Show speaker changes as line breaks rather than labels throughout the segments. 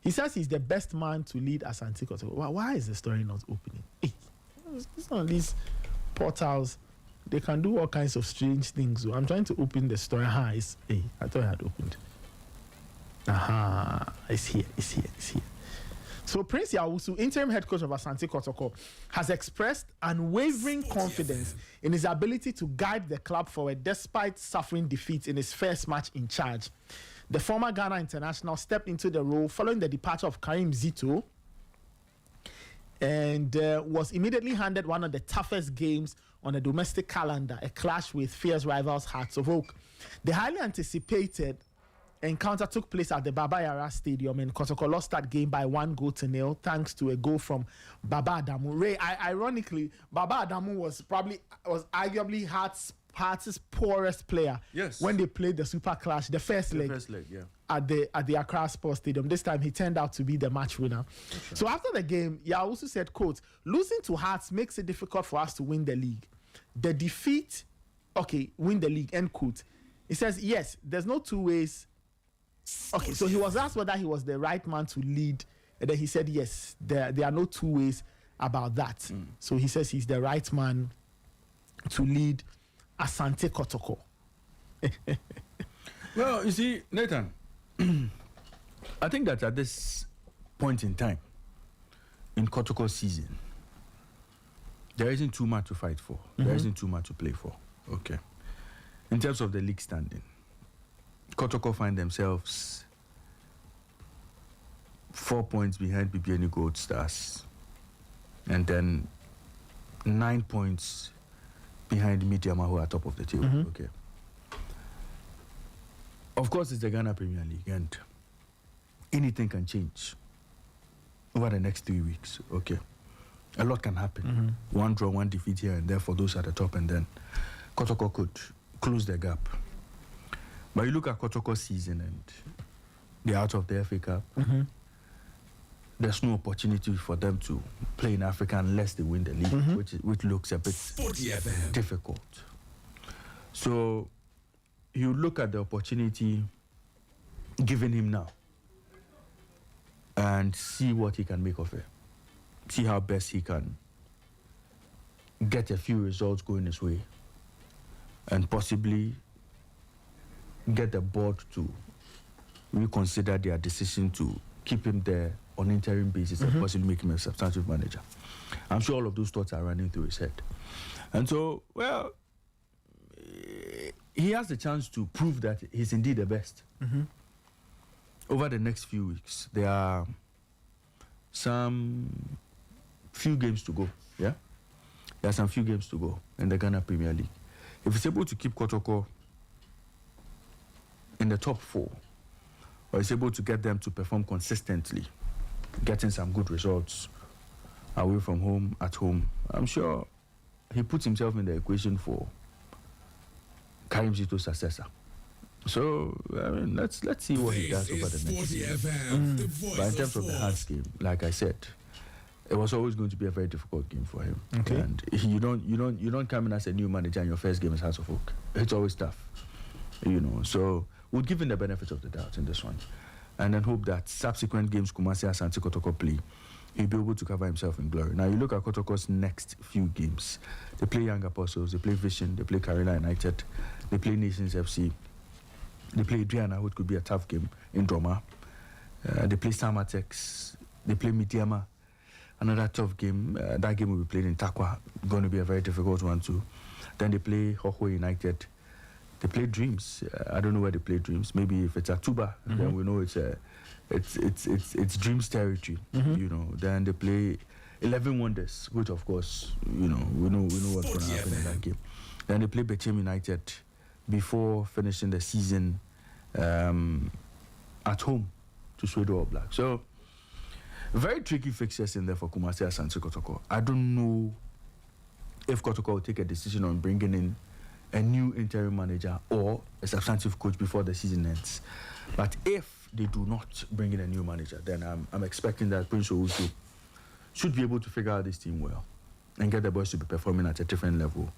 He says he's the best man to lead Asante Kotoko. Why is the story not opening? Hey, it's on these portals. They can do all kinds of strange things. So I'm trying to open the story. I thought I had opened. It's here. So Prince Yawusu, interim head coach of Asante Kotoko, has expressed unwavering confidence in his ability to guide the club forward despite suffering defeat in his first match in charge. The former Ghana international stepped into the role following the departure of Karim Zito and was immediately handed one of the toughest games on the domestic calendar, a clash with fierce rivals Hearts of Oak. The highly anticipated encounter took place at the Baba Yara Stadium, and Kotoko lost that game by 1-0 thanks to a goal from Baba Adamu. Ray, ironically, Baba Adamu was arguably Hearts' poorest player.
Yes.
When they played the Super Clash, the first leg, at the Accra Sports Stadium. This time he turned out to be the match winner. Right. So after the game, Yawusu said, quote, "Losing to Hearts makes it difficult for us to win the league. The defeat, win the league," end quote. He says, yes, there's no two ways. Okay, so he was asked whether he was the right man to lead, and then he said yes, there are no two ways about that. So he says he's the right man to lead Asante Kotoko.
Well, you see, Nathan, I think that at this point in time in Kotoko's season, there isn't too much to fight for. There isn't too much to play for. Okay. In terms of the league standing, Kotoko find themselves 4 points behind BBN Gold Stars, and then 9 points behind Mediama, who are top of the table. Okay. Of course, it's the Ghana Premier League, and anything can change over the next 3 weeks. Okay. A lot can happen. One draw, one defeat here and there for those at the top, and then Kotoko could close the gap. But you look at Kotoko's season and they're out of the FA Cup. There's no opportunity for them to play in Africa unless they win the league, which looks a bit difficult. So you look at the opportunity given him now and see what he can make of it. See how best he can get a few results going his way and possibly get the board to reconsider their decision to keep him there on interim basis and possibly make him a substantive manager. I'm sure all of those thoughts are running through his head. And so, well, he has the chance to prove that he's indeed the best. Over the next few weeks, there are some few games to go. There are some few games to go in the Ghana Premier League. If he's able to keep Kotoko in the top 4, or is able to get them to perform consistently, getting some good results away from home, at home, I'm sure he puts himself in the equation for Karim Zito's successor. So, I mean, let's see what he does over the next year. But in terms of the Hearts game, like I said, it was always going to be a very difficult game for him.
Okay.
And you don't come in as a new manager and your first game is Hearts of Oak. It's always tough. So we'll give him the benefit of the doubt in this one, and then hope that subsequent games Kumasi Asante Kotoko play, he'll be able to cover himself in glory. Now you look at Kotoko's next few games. They play Young Apostles, they play Vision, they play Karela United, they play Nations FC, they play Adriana, which could be a tough game in Droma. They play Samatex, they play Midiama, another tough game. That game will be played in Takwa, going to be a very difficult one too. Then they play Hoho United. They play Dreams. I don't know where they play Dreams. Maybe if it's at Tuba, then we know it's Dreams territory. Then they play 11 Wonders, which of course we know what's going to happen in that game. Then they play Bechem United before finishing the season at home to Swedo All Black. So very tricky fixtures in there for Kumasi Asante Kotoko. I don't know if Kotoko will take a decision on bringing in a new interim manager or a substantive coach before the season ends. But if they do not bring in a new manager, then I'm expecting that Prince Owusu should be able to figure out this team well and get the boys to be performing at a different level,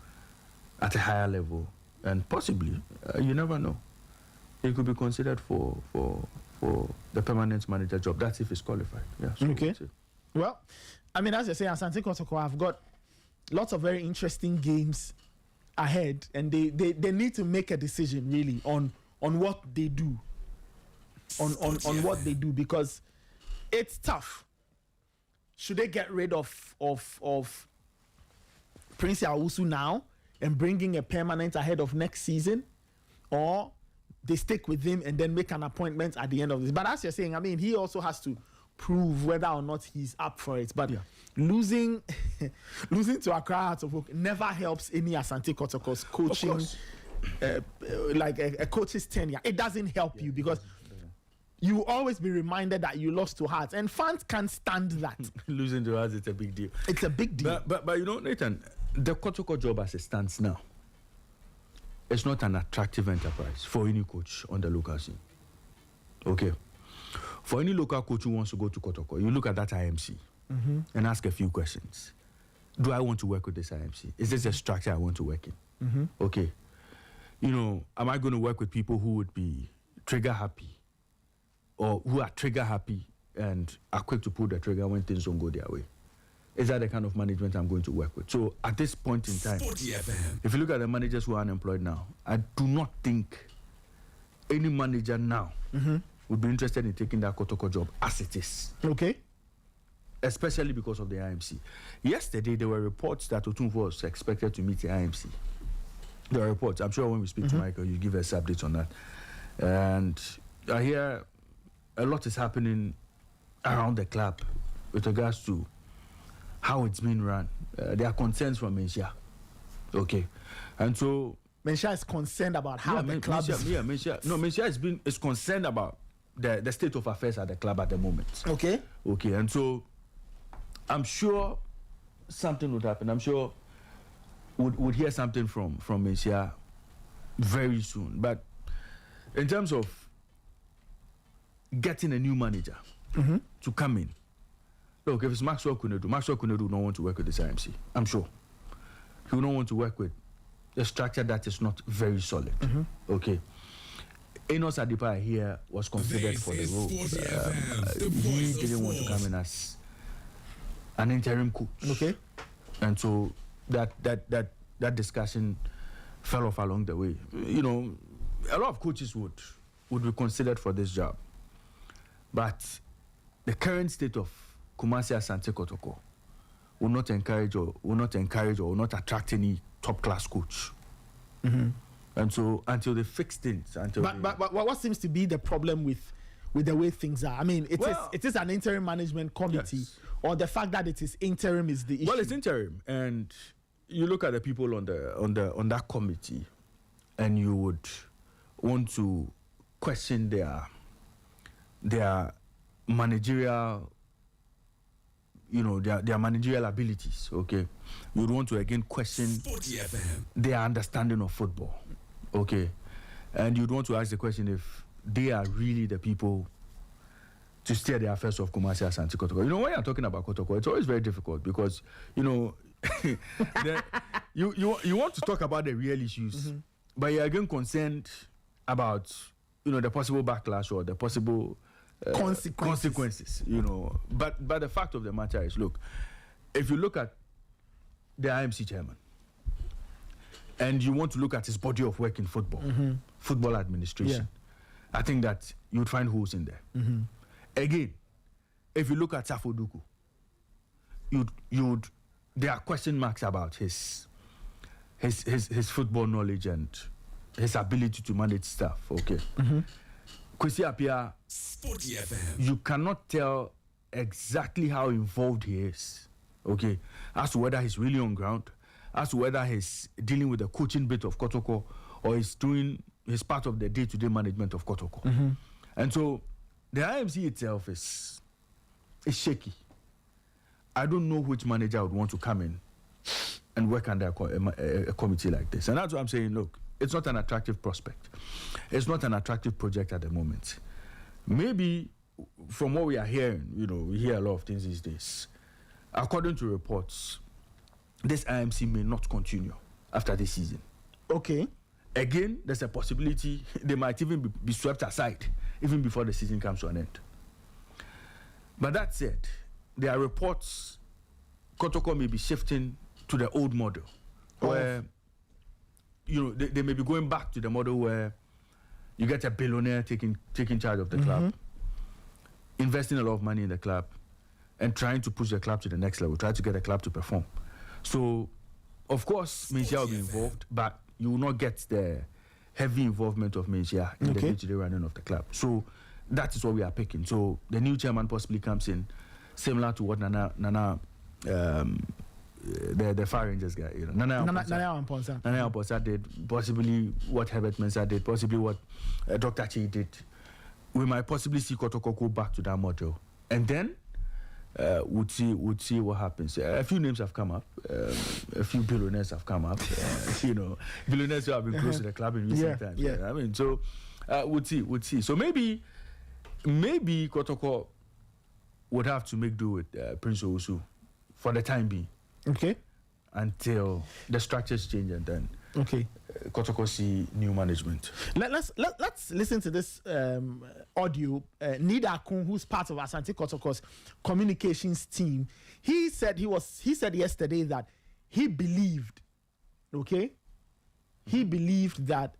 at a higher level, and possibly, you never know, he could be considered for for the permanent manager job. That's if he's qualified. Yeah. So
okay. Well, I mean, as you say, Asante Kotoko have got lots of very interesting games ahead, and they need to make a decision really on what they do, on what they do, because it's tough. Should they get rid of Prince Awusu now and bringing a permanent ahead of next season, or they stick with him and then make an appointment at the end of this? But as you're saying, I mean, he also has to prove whether or not he's up for it. But losing to Accra Hearts of Oak never helps any Asante Kotoko's coaching, like a coach's tenure. It doesn't help you, because you always be reminded that you lost to Hearts, and fans can't stand that.
Losing to Hearts, it's a big deal.
It's a big deal.
But you know, Nathan, the Kotoko job as it stands now, it's not an attractive enterprise for any coach on the local scene. Okay. For any local coach who wants to go to Kotoko, you look at that IMC and ask a few questions. Do I want to work with this IMC? Is this a structure I want to work in? Okay. You know, am I going to work with people who would be trigger happy, or who are trigger happy and are quick to pull the trigger when things don't go their way? Is that the kind of management I'm going to work with? So at this point in time, if you look at the managers who are unemployed now, I do not think any manager now would be interested in taking that Kotoko job as it is.
Okay.
Especially because of the IMC. Yesterday, there were reports that Otunfo was expected to meet the IMC. There are reports. I'm sure when we speak to Michael, you give us updates on that. And I hear a lot is happening around the club with regards to how it's been run. There are concerns from Mensha. Okay. And so
Mensha is concerned about how the club
Mensha is concerned about the state of affairs at the club at the moment.
Okay.
Okay. And so I'm sure something would happen. I'm sure we'd hear something from Mensha very soon. But in terms of getting a new manager to come in, look, if it's Maxwell Kunedu will not want to work with this IMC. I'm sure. He will not want to work with a structure that is not very solid. Okay. Enos Adipa here was considered for the role. He didn't want to come in as an interim coach.
Okay.
And so that discussion fell off along the way. You know, a lot of coaches would be considered for this job. But the current state of Kumasi Asante Kotoko will not encourage or will not attract any top-class coach. And so until they fix things,
but what seems to be the problem with the way things are? I mean, it is an interim management committee, or the fact that it is interim is the issue.
Well, it's interim, and you look at the people on that committee, and you would want to question their managerial, you know, their managerial abilities. Okay, you would want to again question their understanding of football. Okay, and you'd want to ask the question if they are really the people to steer the affairs of Kumasi Asante Kotoko. You know, when you're talking about Kotoko, it's always very difficult because, you know, you want to talk about the real issues, but you're again concerned about, you know, the possible backlash or the possible consequences, you know. But the fact of the matter is, look, if you look at the IMC chairman, and you want to look at his body of work in football, football administration, I think that you'd find holes in there. Again, if you look at Safoduku, there are question marks about his football knowledge and his ability to manage staff. Okay. Kwesi Appiah,
Sporty FM.
You cannot tell exactly how involved he is. Okay, as to whether he's really on ground, as to whether he's dealing with the coaching bit of Kotoko, or he's doing his part of the day-to-day management of Kotoko. And so the IMC itself is shaky. I don't know which manager would want to come in and work under a committee like this. And that's what I'm saying. Look, it's not an attractive prospect. It's not an attractive project at the moment. Maybe from what we are hearing, you know, we hear a lot of things these days. According to reports, this IMC may not continue after this season.
Okay.
Again, there's a possibility they might even be swept aside even before the season comes to an end. But that said, there are reports Kotoko may be shifting to the old model, where they may be going back to the model where you get a billionaire taking charge of the club, investing a lot of money in the club, and trying to push the club to the next level, try to get the club to perform. So, of course, Mencia will be involved, but you will not get the heavy involvement of Mencia in the day-to-day running of the club. So, that is what we are picking. So, the new chairman possibly comes in, similar to what Nana the Fire Rangers guy, Nana Amponsa did, possibly what Herbert Mensah did, possibly what Dr. Chi did. We might possibly see Kotoko go back to that model, and then would see what happens. A few names have come up, a few billionaires have come up. Billionaires who have been close to the club in recent times.
Yeah.
I mean, so would see. So maybe Kotoko would have to make do with Prince Owusu for the time being.
Okay.
Until the structures change, and then Kotoko see new management.
Let's listen to this audio. Nida Kun, who's part of Asante Kotoko's communications team, he said yesterday that he believed that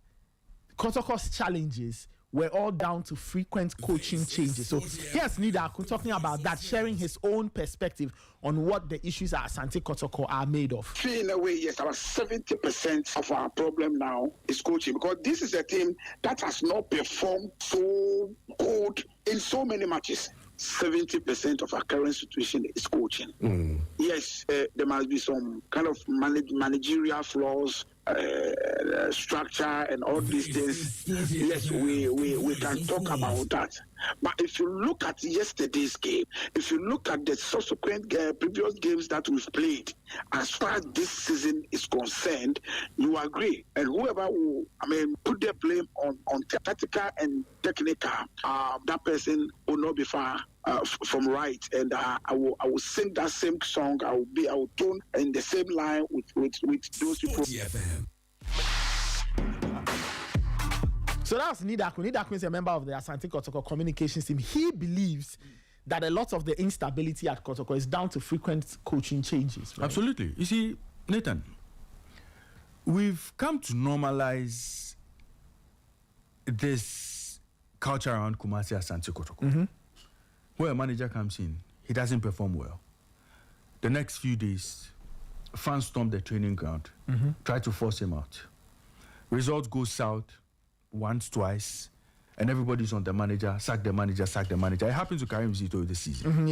Kotoko's challenges were all down to frequent coaching changes. So here's Nida Kun talking about that, sharing his own perspective on what the issues at Asante Kotoko are made of.
In a way, yes, about 70% of our problem now is coaching, because this is a team that has not performed so good in so many matches. 70% of our current situation is coaching. Yes, there must be some kind of managerial flaws, structure, and all these things. Yes, we can talk about that. But if you look at yesterday's game, if you look at the subsequent previous games that we've played, as far as this season is concerned, you agree. And whoever will, put their blame on tactical and technical, that person will not be far from right. And I will sing that same song. I will tune in the same line with those people.
So that's Nida Kun. Nida Kun is a member of the Asante Kotoko communications team. He believes that a lot of the instability at Kotoko is down to frequent coaching changes. Right?
Absolutely. You see, Nathan, we've come to normalize this culture around Kumasi Asante Kotoko. Where a manager comes in, he doesn't perform well. The next few days, fans storm the training ground, try to force him out. Results go south once, twice, and everybody's on the manager, sack the manager. It happened to Karim Zito this season.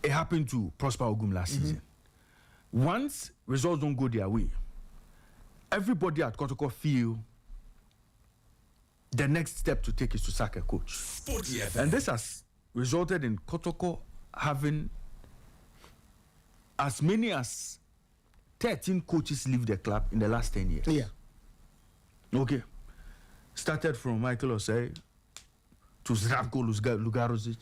It happened to Prosper Ogum last season. Once results don't go their way, everybody at Kotoko feel the next step to take is to sack a coach. And this has resulted in Kotoko having as many as 13 coaches leave the club in the last 10 years. Okay. Started from Michael Osei to Zdravko Lugarozic,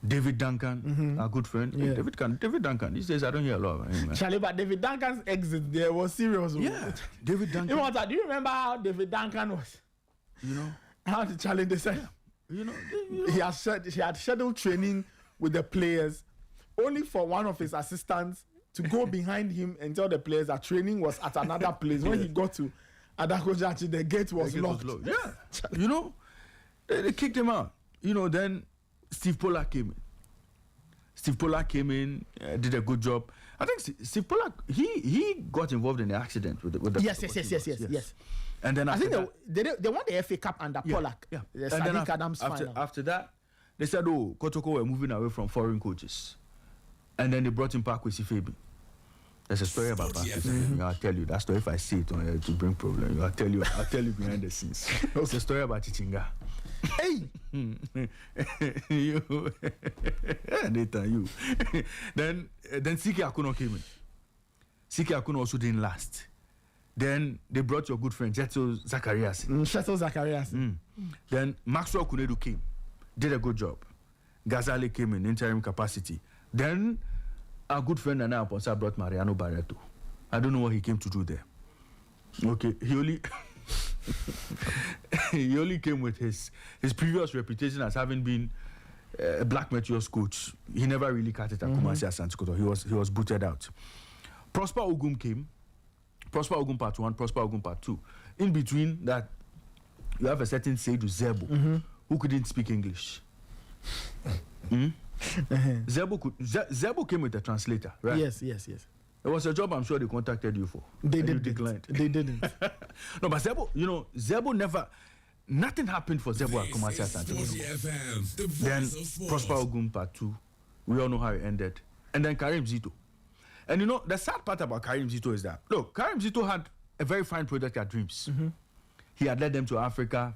David Duncan, our good friend. David Duncan. These days I don't hear a lot of him.
Charlie, but David Duncan's exit there was serious.
David Duncan.
Do you remember how David Duncan was? How the challenge they said? He had scheduled training with the players, only for one of his assistants to go behind him and tell the players that training was at another place. When he got to Adakojachi, the gate was locked.
They kicked him out. Then Steve Pollard came in. Did a good job. I think Steve Pollard, he got involved in the accident with the
Yes.
And then
I think they won the FA Cup under Pollard.
The
Sadiq Adams final.
After that, they said, Kotoko were moving away from foreign coaches. And then they brought in Pakwesi Fabi. There's a story about Pakwesi. I'll tell you that story if I see it on here to bring problem. I'll tell you behind the scenes. It's a story about Chichinga.
Hey!
You. Nathan, you. Then Siki Akuno came in. Siki Akuno also didn't last. Then they brought your good friend Jetso Zacharias. Then Maxwell Kunedu came. Did a good job. Ghazali came in interim capacity. Then our good friend Nana Aponsa brought Mariano Barreto. I don't know what he came to do there. Okay, he only he only came with his previous reputation as having been a Black Meteors coach. He never really cut it at Kumasi Asante Kotoko. He was booted out. Prosper Ogum came. Prosper Ogum part 1, Prosper Ogum part 2. In between that, you have a certain Seydou Zebo who couldn't speak English. Zebo came with a translator, right?
Yes.
It was a job I'm sure they contacted you for.
They
didn't. You declined.
They didn't.
No, but Zebo never. Nothing happened for Zebo at Kumasi Asante. Then Prosper Ogum part 2. We all know how it ended. And then Karim Zito. And the sad part about Karim Zito is that, look, Karim Zito had a very fine project at Dreams. He had led them to Africa.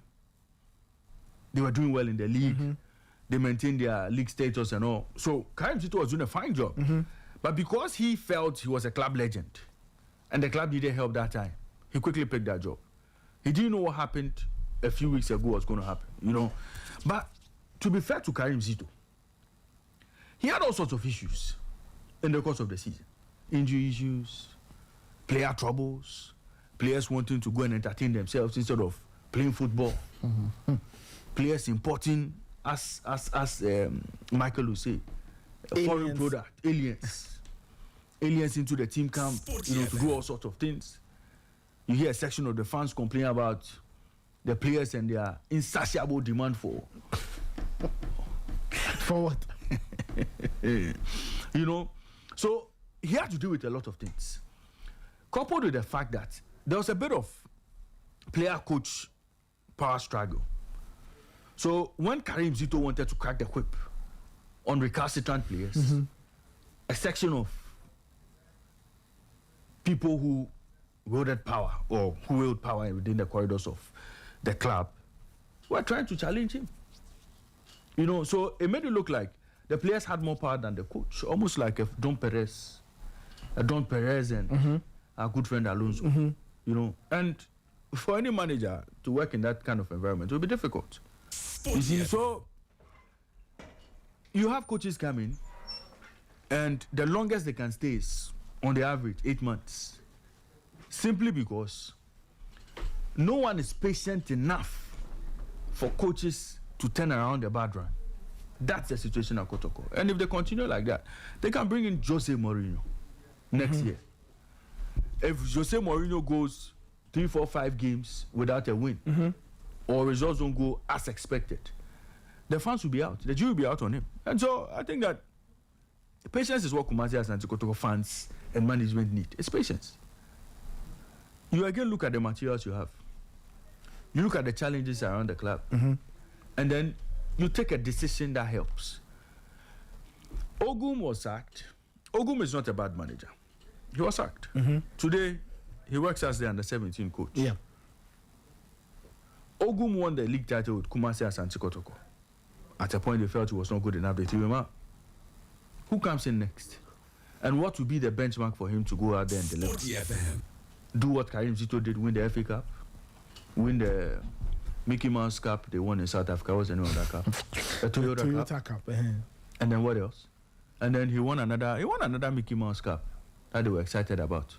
They were doing well in the league. They maintained their league status and all. So Karim Zito was doing a fine job. But because he felt he was a club legend and the club needed help that time, he quickly picked that job. He didn't know what happened a few weeks ago was going to happen, But to be fair to Karim Zito, he had all sorts of issues in the course of the season. Injury issues, player troubles, players wanting to go and entertain themselves instead of playing football. Players importing, as Michael will say, a foreign product, aliens into the team camp, to do all sorts of things. You hear a section of the fans complain about the players and their insatiable demand for
what?
So he had to deal with a lot of things. Coupled with the fact that there was a bit of player-coach power struggle. So when Karim Zito wanted to crack the whip on recalcitrant players, a section of people who wielded power or who wield power within the corridors of the club were trying to challenge him. So it made it look like the players had more power than the coach, almost like a Don Perez and our good friend Alonso. And for any manager to work in that kind of environment will be difficult. You see, so you have coaches coming, and the longest they can stay is, on the average, 8 months. Simply because no one is patient enough for coaches to turn around the bad run. That's the situation at Kotoko. And if they continue like that, they can bring in Jose Mourinho next year. If Jose Mourinho goes 3, 4, 5 games without a win, or results don't go as expected, the fans will be out. The jury will be out on him. And so I think that patience is what Kumasi Asante Kotoko fans and management need. It's patience. You again look at the materials you have. You look at the challenges around the club. And then you take a decision that helps. Ogum was sacked. Ogum is not a bad manager. He was sacked. Today, he works as the under-17 coach.
Yeah.
Ogum won the league title with Kumasi Asante Kotoko. At a point, they felt he was not good enough. They threw him out. Who comes in next? And what will be the benchmark for him to go out there and deliver? Do what Karim Zito did, win the FA Cup, win the Mickey Mouse Cup they won in South Africa. What's the name of that cup? The Toyota Cup. And then what else? And then he won another Mickey Mouse Cup that they were excited about.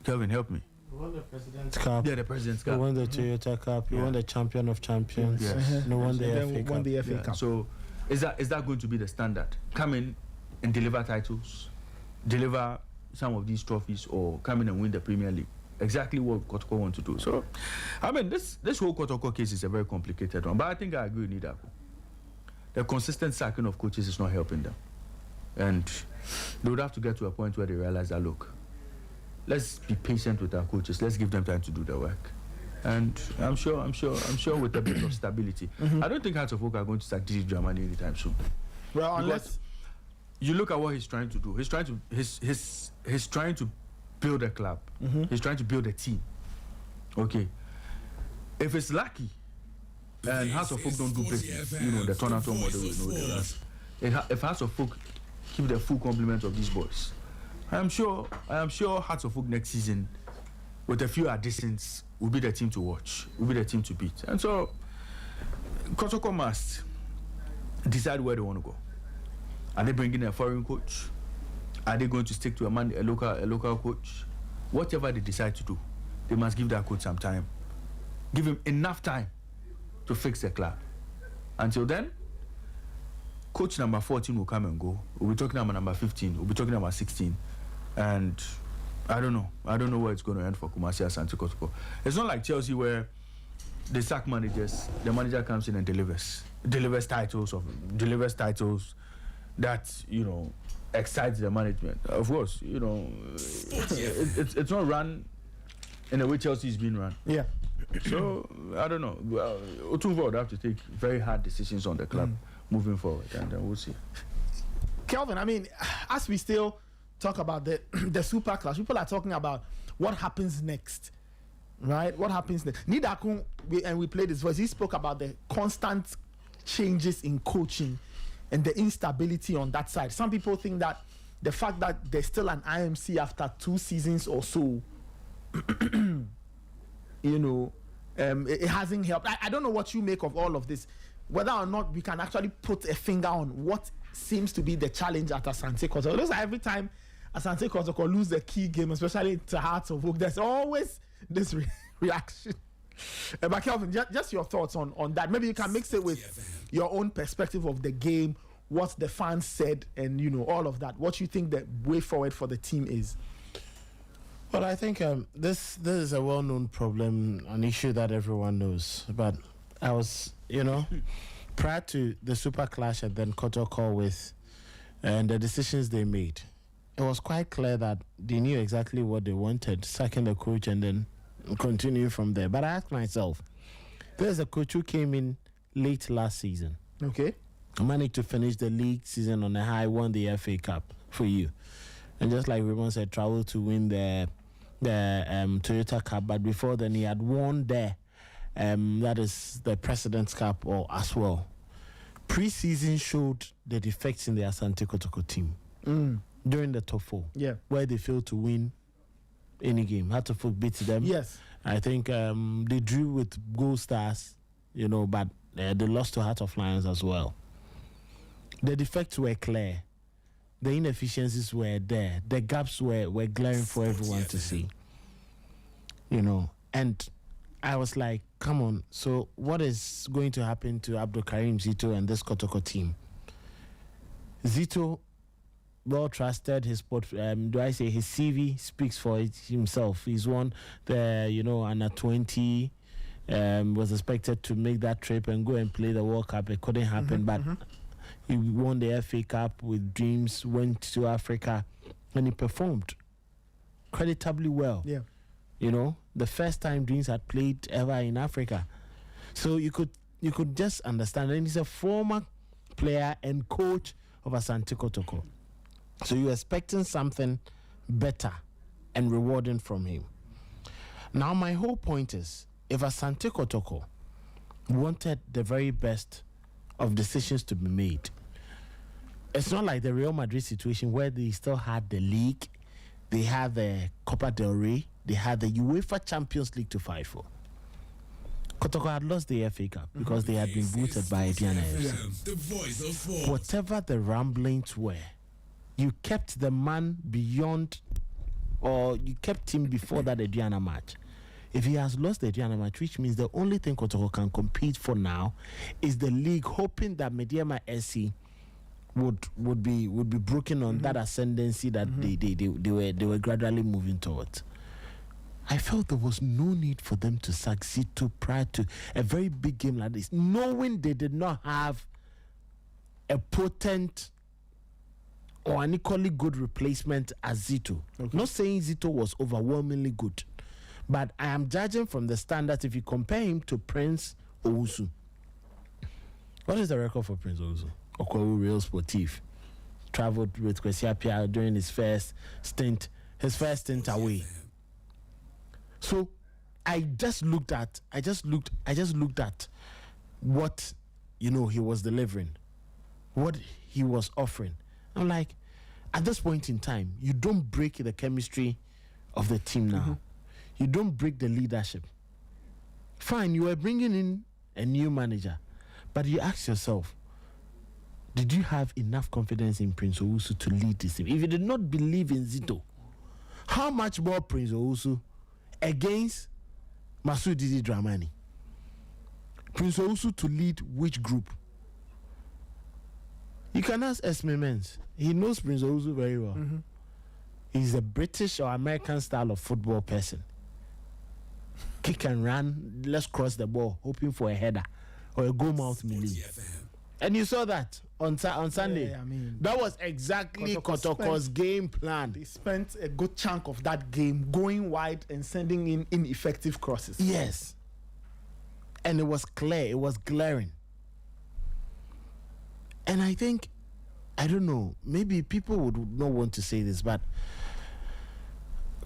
Kelvin, help me.
He won the President's Cup.
Yeah, the President's Cup.
He won the Toyota Cup. He won the Champion of Champions.
Yes.
He won the FA Cup.
So is that going to be the standard? Come in and deliver titles, deliver some of these trophies, or come in and win the Premier League? Exactly what Kotoko want to do. So, I mean, this whole Kotoko case is a very complicated one, but I think I agree with Nidako. The consistent sacking of coaches is not helping them. And they would have to get to a point where they realize that, look, let's be patient with our coaches. Let's give them time to do their work. And I'm sure with a bit of stability. I don't think Hearts of Oak are going to sack Didi Dramani anytime soon.
Well,
because
unless
you look at what he's trying to do. He's trying to build a club. He's trying to build a team. Okay. If it's lucky and Hearts of Oak don't do business, the Toronto model will know that. If Hearts of Oak keep the full complement of these boys, I am sure Hearts of Oak next season, with a few additions, will be the team to watch, will be the team to beat. And so Kotoko must decide where they want to go. Are they bringing a foreign coach? Are they going to stick to a local coach? Whatever they decide to do, they must give that coach some time. Give him enough time to fix the club. Until then, coach number 14 will come and go. We'll be talking about number 15. We'll be talking about 16. And I don't know. I don't know where it's going to end for Kumasi Asante Kotoko. It's not like Chelsea where they sack managers. The manager comes in and delivers titles that, you know, excites the management. Of course, you know, it's not run in the way Chelsea is being run.
Yeah.
So I don't know. Well, Otunvo would have to take very hard decisions on the club moving forward, and we'll see.
Kelvin, I mean, as we still talk about the super class, people are talking about what happens next, right? What happens next? Nidakun, and we played his voice. He spoke about the constant changes in coaching and the instability on that side. Some people think that the fact that there's still an IMC after 2 seasons or so, you know, it hasn't helped. I don't know what you make of all of this, whether or not we can actually put a finger on what seems to be the challenge at Asante Kotoko. It looks like every time Asante Kotoko lose a key game, especially to Hearts of Oak, there's always this reaction. But Kelvin, just your thoughts on that. Maybe you can mix it with your own perspective of the game, what the fans said, and, you know, all of that. What you think the way forward for the team is?
Well, I think this is a well-known problem, an issue that everyone knows. But I was, you know, prior to the Super Clash and then Kotoko with and the decisions they made, it was quite clear that they knew exactly what they wanted, sacking the coach and then continue from there. But I asked myself, there's a coach who came in late last season.
Okay.
Managed to finish the league season on a high, won the FA Cup for you. And just like Raymond said, traveled to win the Toyota Cup, but before then he had won that is the President's Cup as well. Pre-season showed the defects in the Asante Kotoko team during the top 4, where they failed to win any game. Had to beat them.
Yes,
I think they drew with Gold Stars, you know, but they lost to Heart of Lions as well. The defects were clear. The inefficiencies were there. The gaps were glaring for everyone to see. You know, and I was like, come on, so what is going to happen to Abdul Karim Zito and this Kotoko team? Zito, well trusted, his his CV speaks for it himself. He's won the, you know, under 20, was expected to make that trip and go and play the World Cup. It couldn't happen, but he won the FA Cup with dreams, went to Africa, and he performed creditably well.
Yeah.
You know, the first time Dreams had played ever in Africa. So you could just understand. And he's a former player and coach of Asante Kotoko. So you're expecting something better and rewarding from him. Now, my whole point is, if Asante Kotoko wanted the very best of decisions to be made, it's not like the Real Madrid situation where they still had the league, they had the Copa del Rey, they had the UEFA Champions League to fight for. Kotoko had lost the FA Cup because they had been booted by Ediana FC. Whatever the rumblings were, you kept the man beyond, or you kept him before that Ediana match. If he has lost the Ediana match, which means the only thing Kotoko can compete for now is the league, hoping that Mediama SC would be broken on that ascendancy that they were gradually moving towards. I felt there was no need for them to sack Zito prior to a very big game like this, knowing they did not have a potent or an equally good replacement as Zito. Okay. Not saying Zito was overwhelmingly good, but I am judging from the standards. If you compare him to Prince Owusu, what is the record for Prince Owusu? Okwawu Real Sportif traveled with Kwesi Appiah during his first stint away. So I just looked at what, you know, he was delivering, what he was offering. I'm like, at this point in time, you don't break the chemistry of the team now. You don't break the leadership. Fine, you are bringing in a new manager, but you ask yourself, did you have enough confidence in Prince Owusu to lead this team? If you did not believe in Zito, how much more Prince Owusu against Masudi Dramani? Prince Owusu to lead which group? You can ask Esme Mens. He knows Prince Owusu very well. He's a British or American style of football person. Kick and run, let's cross the ball, hoping for a header or a goal mouth melee. And you saw that on Sunday.
Yeah, I mean,
that was exactly Kotoko's game plan.
They spent a good chunk of that game going wide and sending in ineffective crosses.
Yes. And it was clear, it was glaring. And I think, I don't know, maybe people would not want to say this, but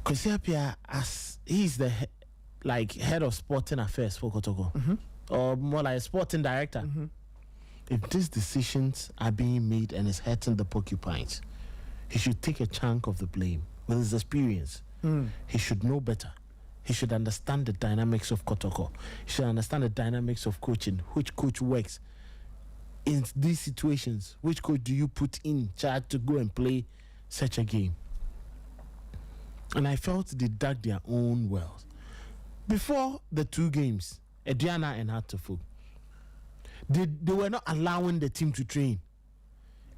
Kwesi Appiah, as he's the head of sporting affairs for Kotoko, or more like sporting director, if these decisions are being made and it's hurting the Porcupines, he should take a chunk of the blame with his experience. He should know better. He should understand the dynamics of Kotoko. He should understand the dynamics of coaching, which coach works in these situations, which coach do you put in charge to go and play such a game. And I felt they dug their own wells. Before the two games, Ediana and Hatofuk, they were not allowing the team to train.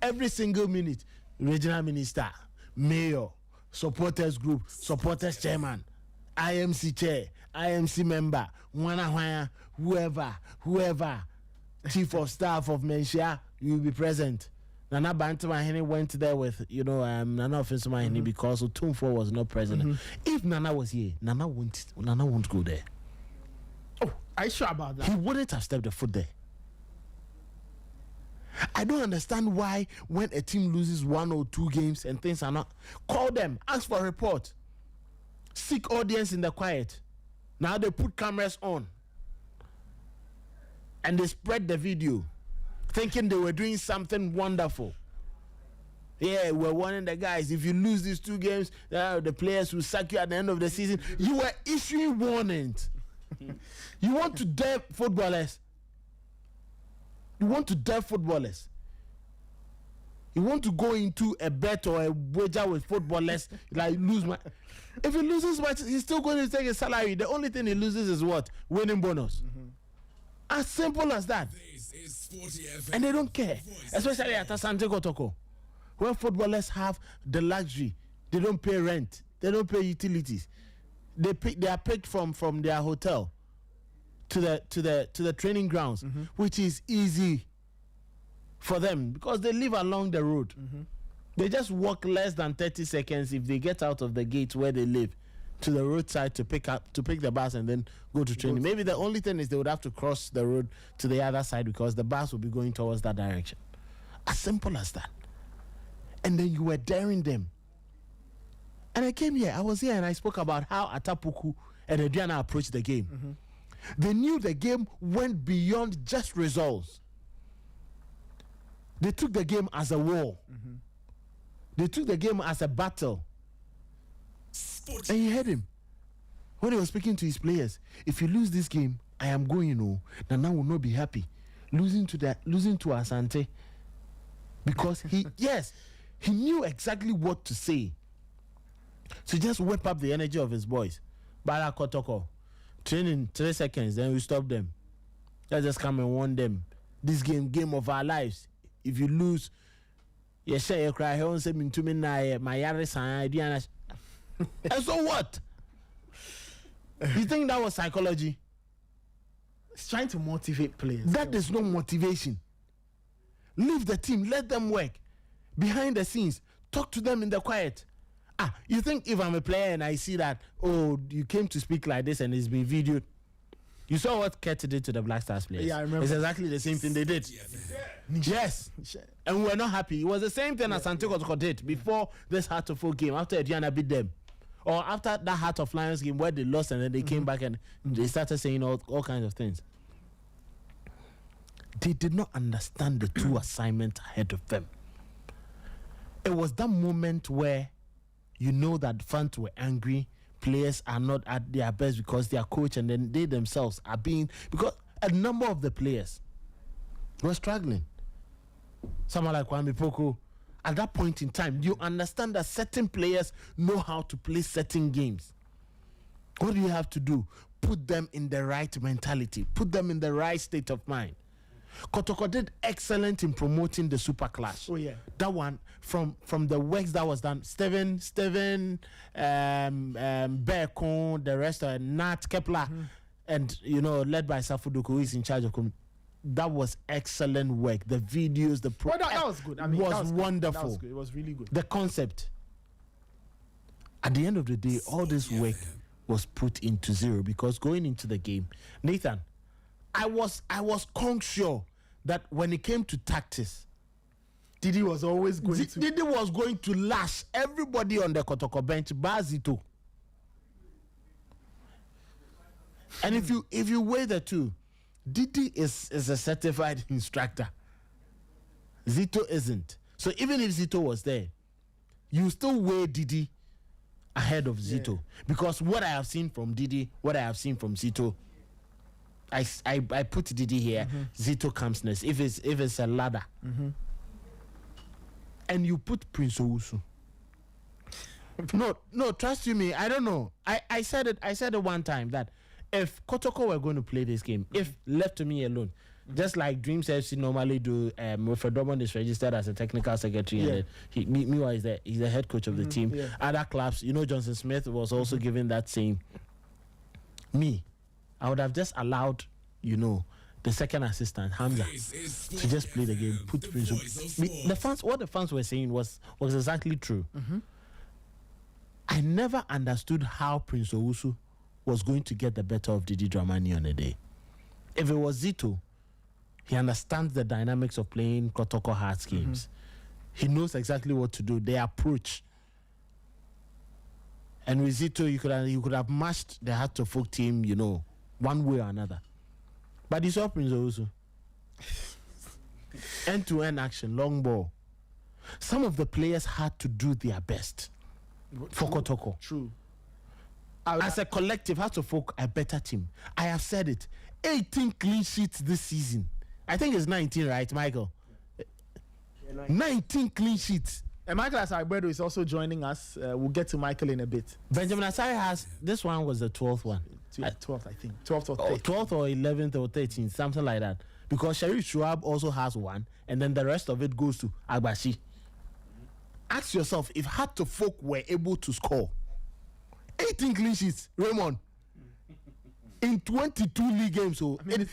Every single minute, regional minister, mayor, supporters group, supporters chairman, IMC chair, IMC member, whoever, chief of staff of Menshia, you will be present. Nana Bantamahini went there with, Nana Offensumahini because Otumfo was not present. If Nana was here, Nana won't go there.
Oh, are you sure about that?
He wouldn't have stepped the foot there. I don't understand why when a team loses 1 or 2 games and things are not, call them, ask for a report, seek audience in the quiet. Now they put cameras on and they spread the video thinking they were doing something wonderful. Yeah, we're warning the guys, if you lose these 2 games, the players will sack you at the end of the season. You were issuing warnings. You want to dare footballers. You want to dare footballers. You want to go into a bet or a wager with footballers, like lose my. If he loses much, he's still going to take a salary. The only thing he loses is what? Winning bonus. As simple as that. And they don't care. Especially at Asante Kotoko, where footballers have the luxury. They don't pay rent. They don't pay utilities. They are picked from their hotel to the training grounds, which is easy for them because they live along the road. They just walk less than 30 seconds if they get out of the gate where they live to the roadside to pick the bus and then go to training. Maybe the only thing is they would have to cross the road to the other side because the bus will be going towards that direction. As simple as that. And then you were daring them. And I was here and I spoke about how Atapuku and Ediana approached the game. They knew the game went beyond just results. They took the game as a war. They took the game as a battle. Sporty. And you heard him when he was speaking to his players. If you lose this game, I am going, Nana will not be happy. Losing to Asante. Because he knew exactly what to say. So just whip up the energy of his boys. Bara Kotoko. Training 3 seconds, then we stop them. Let's just come and warn them. This game of our lives. If you lose, you say you cry. He won't say me to me na my yaris and and so what? You think that was psychology?
It's trying to motivate players.
That is no motivation. Leave the team. Let them work behind the scenes. Talk to them in the quiet. You think if I'm a player and I see that, you came to speak like this and it's been videoed. You saw what Kete did to the Black Stars players.
Yeah, I remember.
It's exactly the same thing they did. Yes. And we're not happy. It was the same thing as Asante Kotoko did before this Heart of Oak game, after Ediana beat them. Or after that Heart of Lions game where they lost and then they came back and they started saying all kinds of things. They did not understand the 2 assignments ahead of them. It was that moment where you know that fans were angry, players are not at their best because their coach and then they themselves are being, because a number of the players were struggling. Someone like Kwame Poko, at that point in time, you understand that certain players know how to play certain games. What do you have to do? put them in the right mentality, put them in the right state of mind. Kotoko did excellent in promoting the super class.
Oh yeah,
that one from the works that was done. Steven, Berkon, the rest of Nat Kepler, and led by Safuduku, who is in charge of. That was excellent work. The videos, the
that was good. I mean,
was wonderful.
That was good. It was really good.
The concept. At the end of the day, all this work was put into zero because going into the game, Nathan, I was conscious that when it came to tactics,
Didi was always going to.
Didi was going to lash everybody on the Kotoko bench, Bazito. And if you weigh the two, Didi is a certified instructor. Zito isn't. So even if Zito was there, you still weigh Didi ahead of Zito. Because what I have seen from Didi, what I have seen from Zito, I put Didi here, Zito comes next. If it's a ladder. And you put Prince Owusu. No, trust you me, I don't know. I said it one time that if Kotoko were going to play this game, if left to me alone, just like Dreams FC normally do, Wilfred Drummond is registered as a technical secretary, and meanwhile he's the head coach of the team. Yeah. Other clubs, Johnson Smith was also given that same. Me, I would have just allowed, the second assistant Hamza to just play the game. Put Prince. What the fans were saying was exactly true. I never understood how Prince Owusu was going to get the better of Didi Dramani on a day. If it was Zito, he understands the dynamics of playing Kotoko hard games. He knows exactly what to do. The approach. And with Zito, you could have matched the Heart of Folk team, one way or another. But he saw Prince Owusu. End-to-end action, long ball. Some of the players had to do their best for Kotoko.
True.
As a collective, Heart of Folk a better team. I have said it. 18 clean sheets this season. I think it's 19, right, Michael? 19 clean sheets.
And Michael Asagbedo is also joining us. We'll get to Michael in a bit.
Benjamin Asari has, this one was the 12th one.
12th, I think. 12th or 13th.
12th or 11th or 13th, something like that. Because Sharif Shuab also has one, and then the rest of it goes to Agbashi. Ask yourself, if Heart of Folk were able to score 18 clean sheets, Raymond, in 22 league games,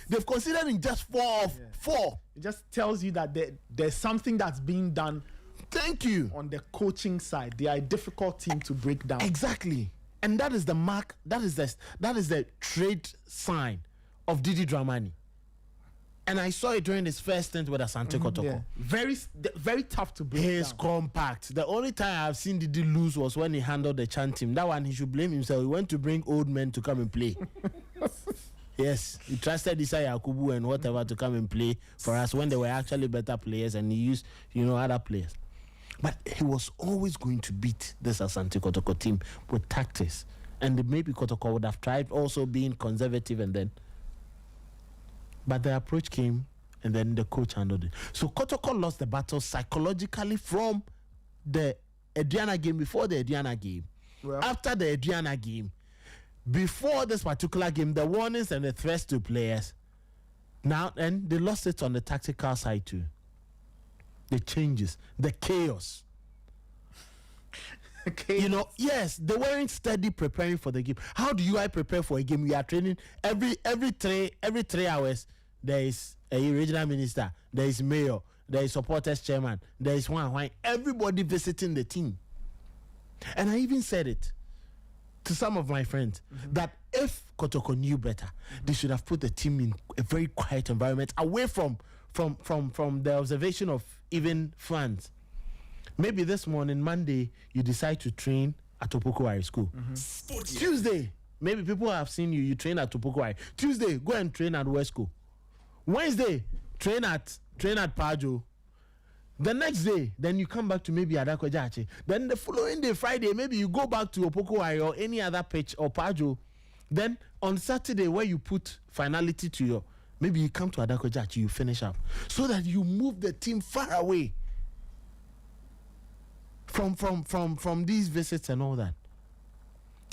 they've considered in just four.
It just tells you that there's something that's being done.
Thank you.
On the coaching side, they are a difficult team to break down.
Exactly, and that is the mark. That is the trade sign of Didi Dramani. And I saw it during his first stint with Asante Kotoko.
Yeah. Very tough to break
He's
down.
compact. The only time I've seen Didi lose was when he handled the Chan team. That one, he should blame himself. He went to bring old men to come and play. Yes, he trusted Isaiah Yakubu and whatever to come and play for us when they were actually better players, and he used, other players. But he was always going to beat this Asante Kotoko team with tactics. And maybe Kotoko would have tried also being conservative and then. But the approach came, and then the coach handled it. So Kotoko lost the battle psychologically from the Adriana game, before the Adriana game. Well, after the Adriana game, before this particular game, the warnings and the threats to players. Now, and they lost it on the tactical side too. The changes, the chaos. Yes, they weren't steady preparing for the game. How do I prepare for a game? We are training every 3 hours. There is a regional minister, there is mayor, there is supporters chairman, there is one, everybody visiting the team. And I even said it to some of my friends that if Kotoko knew better, they should have put the team in a very quiet environment, away from the observation of even fans. Maybe this morning, Monday, you decide to train at Opokuwari School. Tuesday, maybe people have seen you train at Opokuwari. Tuesday, go and train at Wesco. Wednesday, train at Pajo. The next day, then you come back to maybe Adakwajachi. Then the following day, Friday, maybe you go back to Opokuwari or any other pitch or Pajo. Then on Saturday, where you put finality to your, maybe you come to Adakwajachi, you finish up. So that you move the team far away from these visits and all that.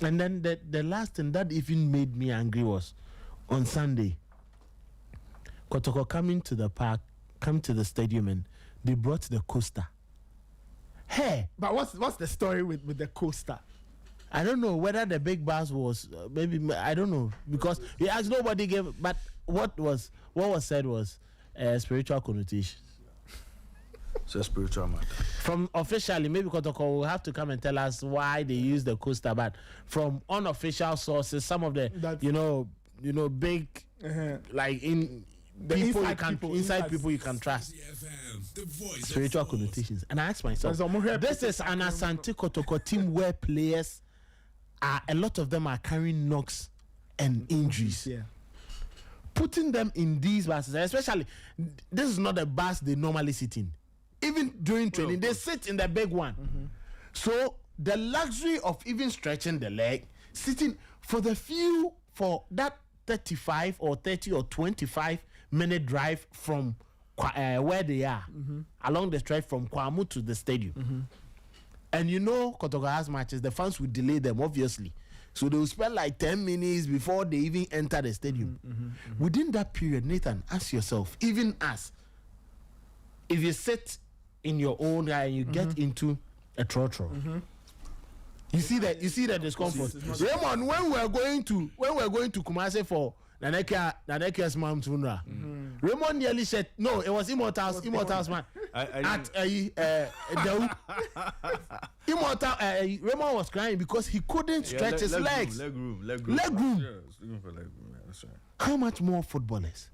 And then the last thing that even made me angry was on Sunday, Kotoko coming to the park, come to the stadium, and they brought the coaster. Hey,
but what's the story with the coaster?
I don't know whether the big bus was maybe, I don't know, because he asked, nobody gave. But what was said was spiritual connotation.
It's a spiritual matter.
From officially, maybe Kotoko will have to come and tell us why they use the coaster. But from unofficial sources, some of the big like in
the
people
inside
people you can trust. Spiritual connotations. And I asked myself, this is an Asante Kotoko team where players are, a lot of them are carrying knocks and injuries.
Yeah.
Putting them in these buses, especially, this is not a bus they normally sit in. Even during training, they sit in the big one. So the luxury of even stretching the leg, sitting for that 35 or 30 or 25-minute drive from where they are, along the stretch from Kwamu to the stadium. And Kotoko has matches, the fans will delay them, obviously. So they will spend like 10 minutes before they even enter the stadium. Within that period, Nathan, ask yourself, even us, if you sit in your own guy and you get into a trotro, you see that discomfort. Raymond, when we're going to Kumasi for Nanekia's mom's funeral, Raymond nearly said, no, it was Immortal's man. At Immortal, Raymond was crying because he couldn't stretch his legs.
Leg room.
Leg room.
Yeah, looking for leg room. Yeah, that's right.
How much more footballers?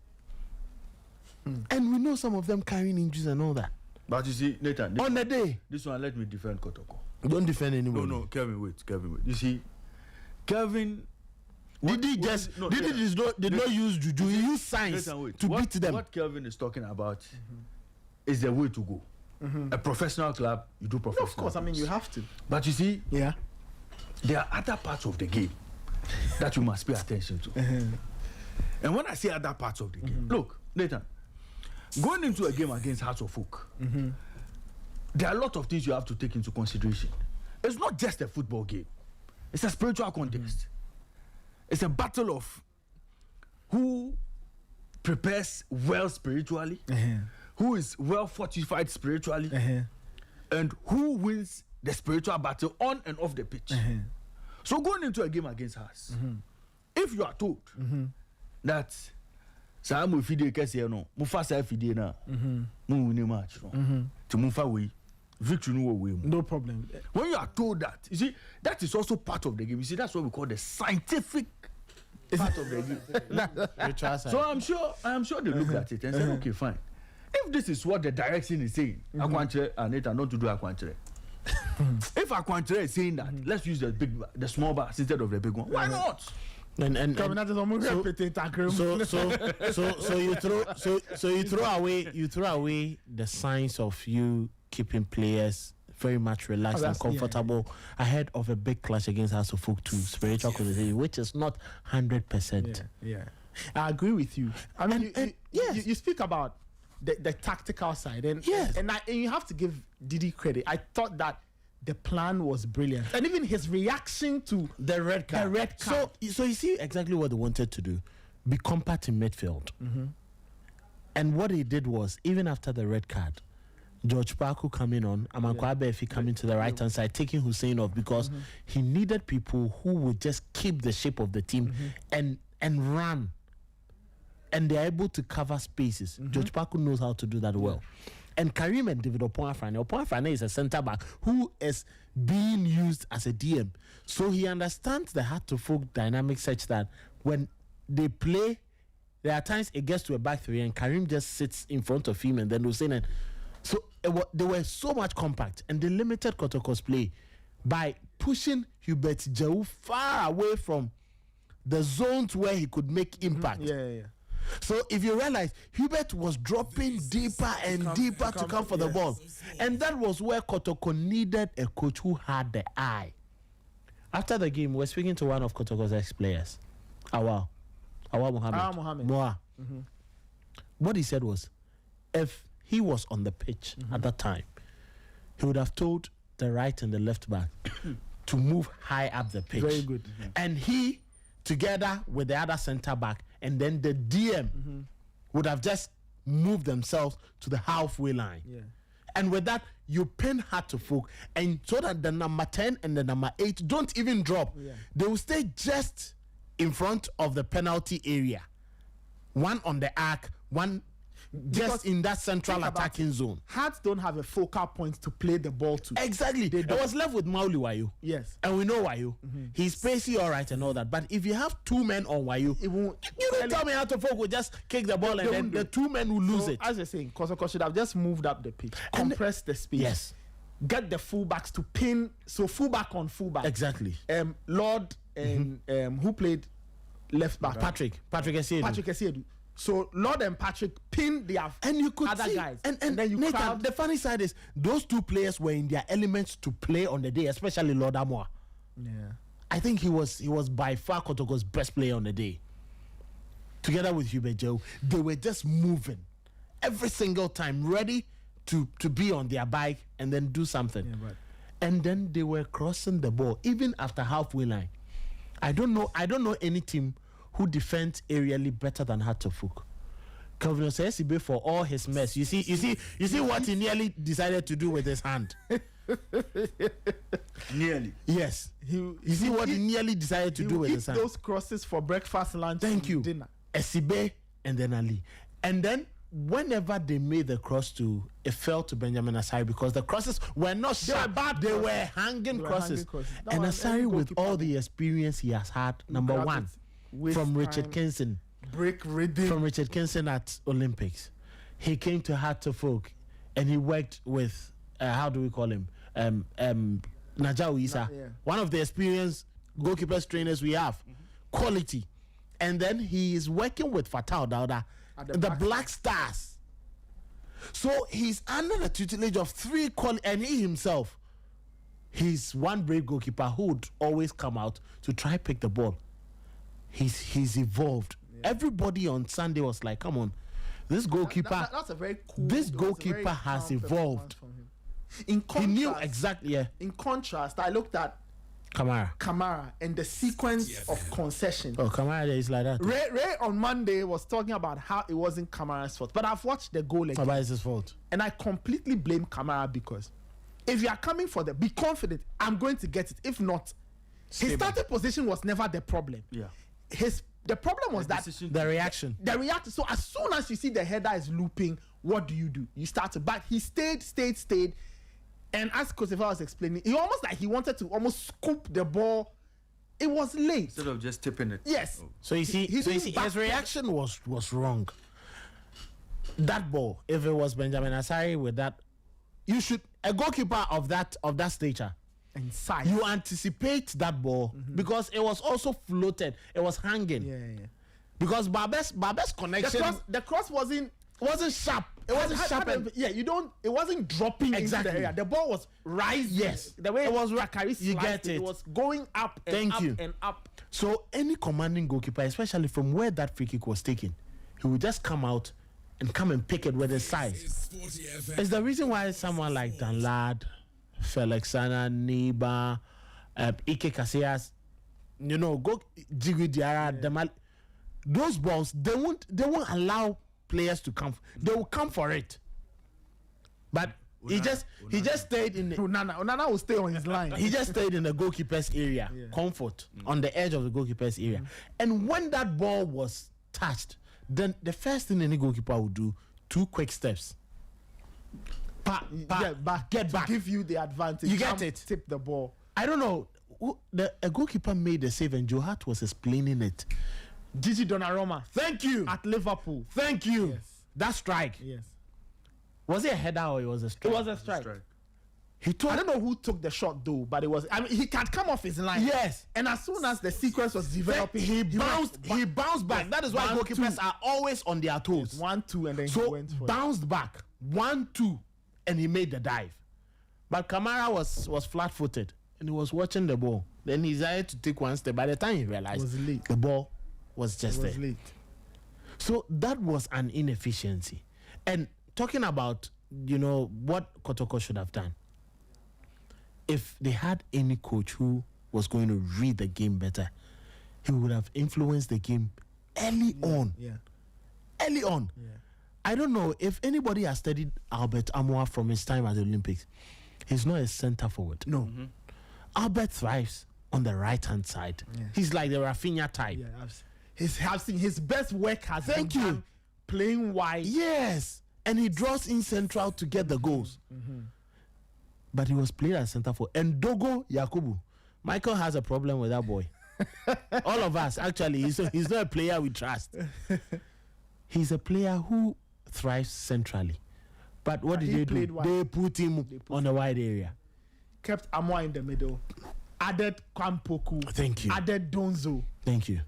And we know some of them carrying injuries and all that.
But you see, Nathan,
on the day,
this one, let me defend Kotoko.
Don't defend anyone.
No, Kevin, wait. You see, Kevin.
Did he not use juju? He used science to beat them.
What Kelvin is talking about is the way to go. A professional club, you do professional.
Of course, I mean, you have to.
But you see, there are other parts of the game that you must pay attention to. And when I say other parts of the game, look, Nathan, going into a game against Hearts of Oak, there are a lot of things you have to take into consideration. It's not just a football game. It's a spiritual contest. It's a battle of who prepares well spiritually, who is well fortified spiritually, and who wins the spiritual battle on and off the pitch. So going into a game against us, if you are told that Samu Fide Kese no, Mufasa Fide na, mu win match no, to Mufa we victory no way.
No problem.
When you are told that, you see, that is also part of the game. You see, that's what we call the scientific part of the game. So I'm sure they looked at it and said, okay, fine. If this is what the direction is saying, Akwantere and Nathan not to do Akwantere. If Akwantere is saying that, let's use the small bar instead of the big one. Why not?
So you throw away the signs of you keeping players very much relaxed and comfortable ahead of a big clash against House of Oak 2 spiritual condition, which is not 100%.
Yeah, I agree with you. I mean, you speak about the tactical side, and you have to give Didi credit. I thought that the plan was brilliant, and even his reaction to
the red card. So you see exactly what they wanted to do: be compact in midfield. And what he did was, even after the red card, George Parku coming on, Amankwa Abefi coming to the right hand side, taking Hussein off because he needed people who would just keep the shape of the team and run. And they're able to cover spaces. George Parku knows how to do that well. And Karim and David Opoafrane is a centre back who is being used as a DM. So he understands the heart to folk dynamic such that when they play, there are times it gets to a back three and Karim just sits in front of him and then Hussein. And so they were so much compact and they limited Kotoko's play by pushing Hubert Jau far away from the zones where he could make impact. So if you realize, Hubert was dropping deeper and deeper to come for the ball. And that was where Kotoko needed a coach who had the eye. After the game, we're speaking to one of Kotoko's ex-players, Awa Mohammed. What he said was, if he was on the pitch at that time, he would have told the right and the left back, to move high up the pitch.
Very good.
And he, together with the other centre back, and then the DM would have just moved themselves to the halfway line.
Yeah.
And with that, you pin hard to folk, and so that the number 10 and the number 8 don't even drop.
Yeah.
They will stay just in front of the penalty area. One on the arc, one just in that central attacking zone.
Hearts don't have a focal point to play the ball to.
Exactly. It was left with Mauli Wayu.
Yes.
And we know Wayu. He's pacey all right and all that. But if you have 2 men on Wayu,
It won't.
you don't tell me how to folk will just kick the ball and then the 2 men will lose
So,
it.
as you're saying, Kotoko should have just moved up the pitch,
And
compress the space.
Yes.
Get the fullbacks to pin. So fullback on fullback.
Exactly.
Lord and who played left back?
Patrick Essiedu.
Patrick Essiedu. So Lord and Patrick pinned their
And you could
other
see,
guys.
and
then you
Nathan,
crowd.
the funny side is those 2 players were in their elements to play on the day, especially Lord Amoa.
Yeah.
I think he was by far Kotoko's best player on the day. Together with Hubert Joe, they were just moving every single time, ready to be on their bike and then do something.
Yeah, right.
And then they were crossing the ball even after halfway line. I don't know any team who defends aerially better than Hatofuk. Kelvin Osesibe, for all his mess, you see what he nearly decided to do with his hand.
Nearly.
Yes, you see what he nearly decided to do with his hand.
Those crosses for breakfast, lunch,
Thank
and
you.
dinner.
Esibe and then Ali. And then whenever they made the cross it fell to Benjamin Asari because the crosses were not sharp. They were hanging crosses.
That
And
one,
Asari,
every
with all
goalkeeper
the experience he has had, number
grab
one,
it, waste
from Richard
time,
Kinson.
break rhythm.
From Richard Kinson at Olympics. He came to Hatofuk and he worked with, how do we call him? Najao Isa,
yeah.
one of the experienced goalkeepers trainers we have. Quality. And then he is working with Fatal Dauda,
At
the Black Stars. So he's under the tutelage of 3 and he himself, he's one brave goalkeeper who would always come out to try pick the ball. He's evolved. Yeah. Everybody on Sunday was like, come on, this goalkeeper,
That's a very cool.
this
that was a
goalkeeper
very
has
calm
evolved.
performance from him. In
He
contrast,
knew exactly, yeah.
In contrast, I looked at
Kamara.
Kamara and the sequence of concessions.
Oh, Kamara is like that.
Ray on Monday was talking about how it wasn't Kamara's fault, but I've watched the goal again,
Kamara is his fault.
and I completely blame Kamara because if you are coming for be confident, I'm going to get it. If not, his starting position was never the problem.
Yeah.
The problem was that
The reaction.
the reaction. So as soon as you see the header is looping, what do? You start to. But he stayed, and as Kosefa was explaining, he almost like he wanted to almost scoop the ball. It was late.
Instead of just tipping it.
Yes.
So you see,
didn't back
his reaction was wrong. That ball, if it was Benjamin Asari with that, you should a goalkeeper of that stature.
And size.
You anticipate that ball because it was also floated. It was hanging.
Yeah.
Because Babe's connection
The cross wasn't
sharp. It wasn't sharp.
It wasn't dropping
Exactly.
into the area. The ball was rising.
Yes.
The way
It was
Bakary
you
sliced
get it.
It was going up and
Thank
up
you.
and up.
So any commanding goalkeeper, especially from where that free kick was taken, he would just come out and pick it with his size. It's the reason why someone like Dan Ladd, Felix Sana, Niba, Ike Casillas, go Jigui Diarra, those balls, they won't allow players to come. They will come for it. But he just stayed in the
Onana will stay on his line.
he just stayed in the goalkeeper's area, comfort, on the edge of the goalkeeper's area. And when that ball was touched, then the first thing any goalkeeper would do, 2 quick steps. Get back.
To give you the advantage.
You get it.
Tip the ball.
I don't know. A goalkeeper made the save and Joe Hart was explaining it.
Gigi Donnarumma.
Thank you.
At Liverpool.
Thank you.
Yes.
That strike.
Yes.
Was it a header or it was a strike?
It was a strike. I don't know who took the shot though, but it was. I mean, he can come off his line.
Yes.
And as soon as the sequence was developing,
He bounced back. That is why goalkeepers are always on their toes.
1-2, and then he
So
went for
bounced back 1-2, and he made the dive. But Kamara was flat-footed and he was watching the ball. Then he decided to take 1 step. By the time he realized
Was late.
the ball was just
it. Was
there.
late.
So that was an inefficiency. And talking about what Kotoko should have done. if they had any coach who was going to read the game better, he would have influenced the game early on.
Yeah.
Early on.
Yeah.
I don't know if anybody has studied Albert Amoah from his time at the Olympics. He's not a center forward.
No.
Albert thrives on the right-hand side.
Yeah.
He's like the Rafinha type.
Yeah, I've seen his best work has been done playing wide.
Yes. And he draws in central to get the goals. But he was playing as centre forward. And Dogo Yakubu, Michael has a problem with that boy. All of us, actually. He's not a player we trust. He's a player who thrives centrally. But what did they do? They put him on the wide area.
Kept Amoah in the middle. Added Kwampoku.
Thank you.
Added Donzo.
Thank you.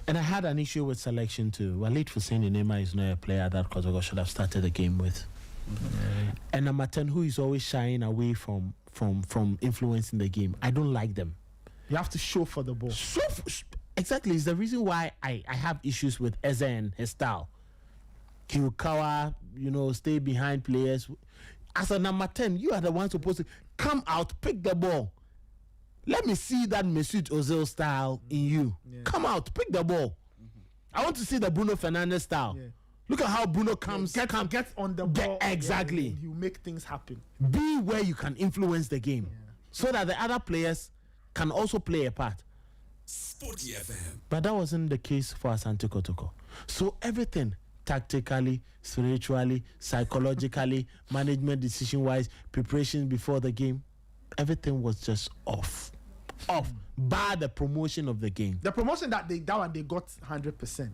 And I had an issue with selection too. Walid Hussein Inema is not a player that Kotoko should have started the game with. And number 10, who is always shying away from influencing the game. I don't like them.
You have to show for the ball.
Exactly. It's the reason why I have issues with Eze and his style. He will cower, stay behind players. As a number 10, you are the one supposed to come out, pick the ball. Let me see that Mesut Ozil style in you. Yeah. Come out, pick the ball. I want to see the Bruno Fernandes style. Yeah. Look at how Bruno gets
on the ball.
Exactly.
Yeah, he'll make things happen.
Be where you can influence the game so that the other players can also play a part.
Sporty FM.
But that wasn't the case for Asante Kotoko. So everything, tactically, spiritually, psychologically, management decision-wise, preparation before the game, everything was just off. By the promotion of the game.
The promotion that they got 100%.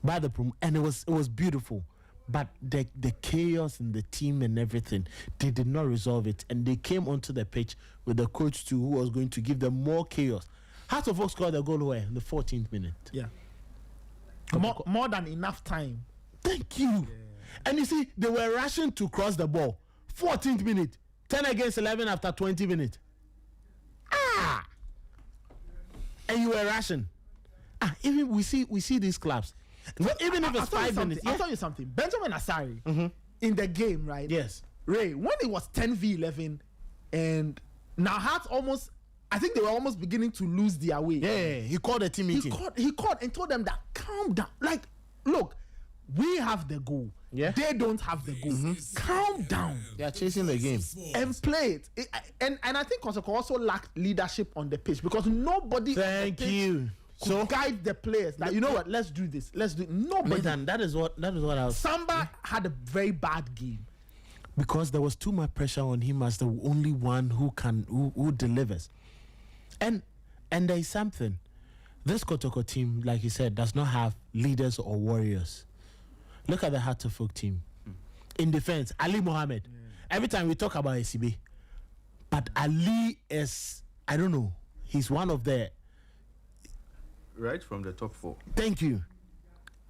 By the and it was beautiful. But the chaos in the team and everything, they did not resolve it. And they came onto the pitch with the coach too, who was going to give them more chaos. Hearts of Oak scored the goal where? In the 14th minute.
Yeah. More than enough time.
Thank you. Yeah. And you see, they were rushing to cross the ball. 14th minute. 10 against 11 after 20 minutes. And you were rushing. Even we see these clubs. Well, even if it's 5 minutes.
I'll tell you something. Benjamin Asari in the game, right?
Yes.
Ray, when it was 10v11 and now Hearts almost, I think they were almost beginning to lose their way.
Yeah, he called a team meeting.
He called and told them that calm down. Like, look, we have the goal.
Yeah.
They don't have the goal. Calm down.
They are chasing the game.
And play it. And I think Kotoko also lacked leadership on the pitch because nobody could guide the players. Like, you know what? Let's do this. Let's do it. Nobody.
Nathan, that is what I was.
Samba had a very bad game.
Because there was too much pressure on him as the only one who delivers. And there is something. This Kotoko team, like you said, does not have leaders or warriors. Look at the Hearts of Oak team. In defense, Ali Mohammed. Every time we talk about ACB, but Ali is, I don't know, he's one of the...
Right from the top 4.
Thank you.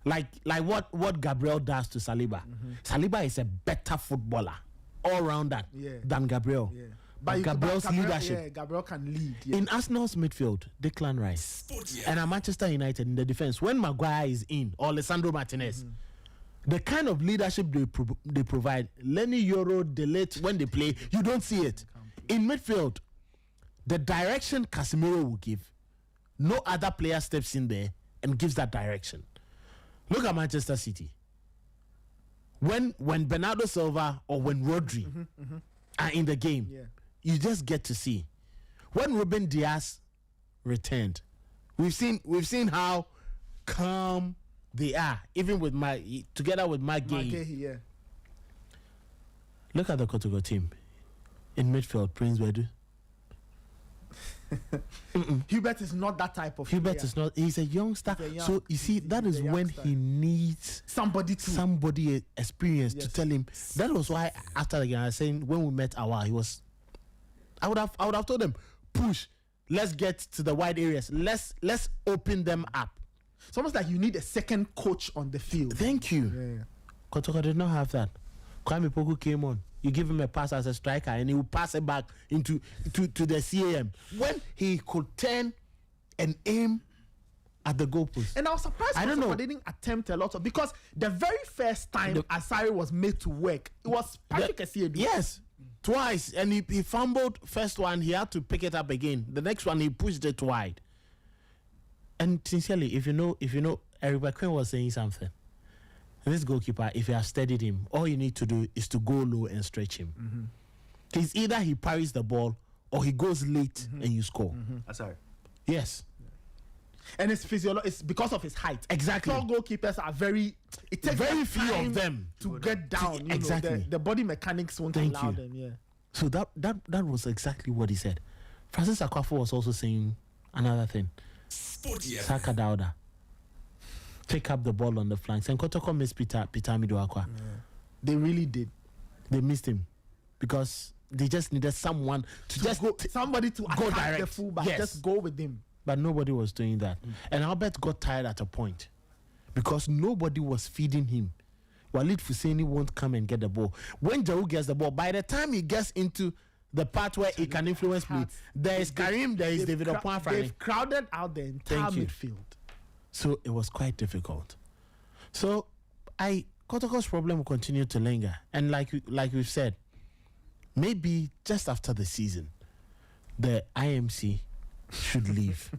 Like what Gabriel does to Saliba. Saliba is a better footballer, all rounder than Gabriel. Yeah. But Gabriel's leadership.
Yeah, Gabriel can lead. Yeah.
In Arsenal's midfield, Declan Rice. And at Manchester United in the defense, when Maguire is in, or Alessandro Martinez, the kind of leadership they provide, Lenny Yoro, Delete, when they play, you don't see it. In midfield, the direction Casemiro will give, no other player steps in there and gives that direction. Look at Manchester City. When Bernardo Silva or when Rodri are in the game, you just get to see. When Ruben Diaz returned, we've seen how calm they are, even with together with Magay. Look at the Kotoko team. In midfield, Prince Bedu.
Hubert is not that type of
Hubert
player.
is not. He's a youngster. So you see, that is when he needs somebody experienced to tell him. That was why after the game I was saying when we met Awa, I would have told him, push. Let's get to the wide areas. Let's open them up.
It's almost like you need a second coach on the field.
Thank you. Kotoko did not have that. Kwame Poku came on. You give him a pass as a striker and he will pass it back to the CAM. When he could turn and aim at the goalpost.
And I was surprised Kotoko didn't attempt a lot of, because the very first time Asari was made to work, it was Patrick Essiedu.
Yes. twice, and he fumbled. First one, he had to pick it up again. The next one, he pushed it wide. And sincerely, if you know, Eric McQueen was saying something. This goalkeeper, if you have studied him, all you need to do is to go low and stretch him. He's either he parries the ball or he goes late and you score.
Sorry.
Yes.
And it's it's because of his height.
Exactly.
Tall goalkeepers are it takes
very few of them
to get down.
Exactly.
The body mechanics won't allow them. Yeah.
So that was exactly what he said. Francis Akwafo was also saying another thing.
Sporty
Saka Dauda. Pick up the ball on the flanks. And Kotoko missed Peter Miduakwa.
They really did.
They missed him because they just needed someone to just
go, somebody to
go
attack
direct.
the fullback.
Yes.
Just go with him.
But nobody was doing that. And Albert got tired at a point because nobody was feeding him. Walid Fuseni won't come and get the ball. When Jawu gets the ball, by the time he gets into the part where he can influence play, there is Karim, there is David Opuafrani.
They've crowded out the entire midfield.
So it was quite difficult. So Kotoko's problem will continue to linger. And like we've said, maybe just after the season, the IMC should leave.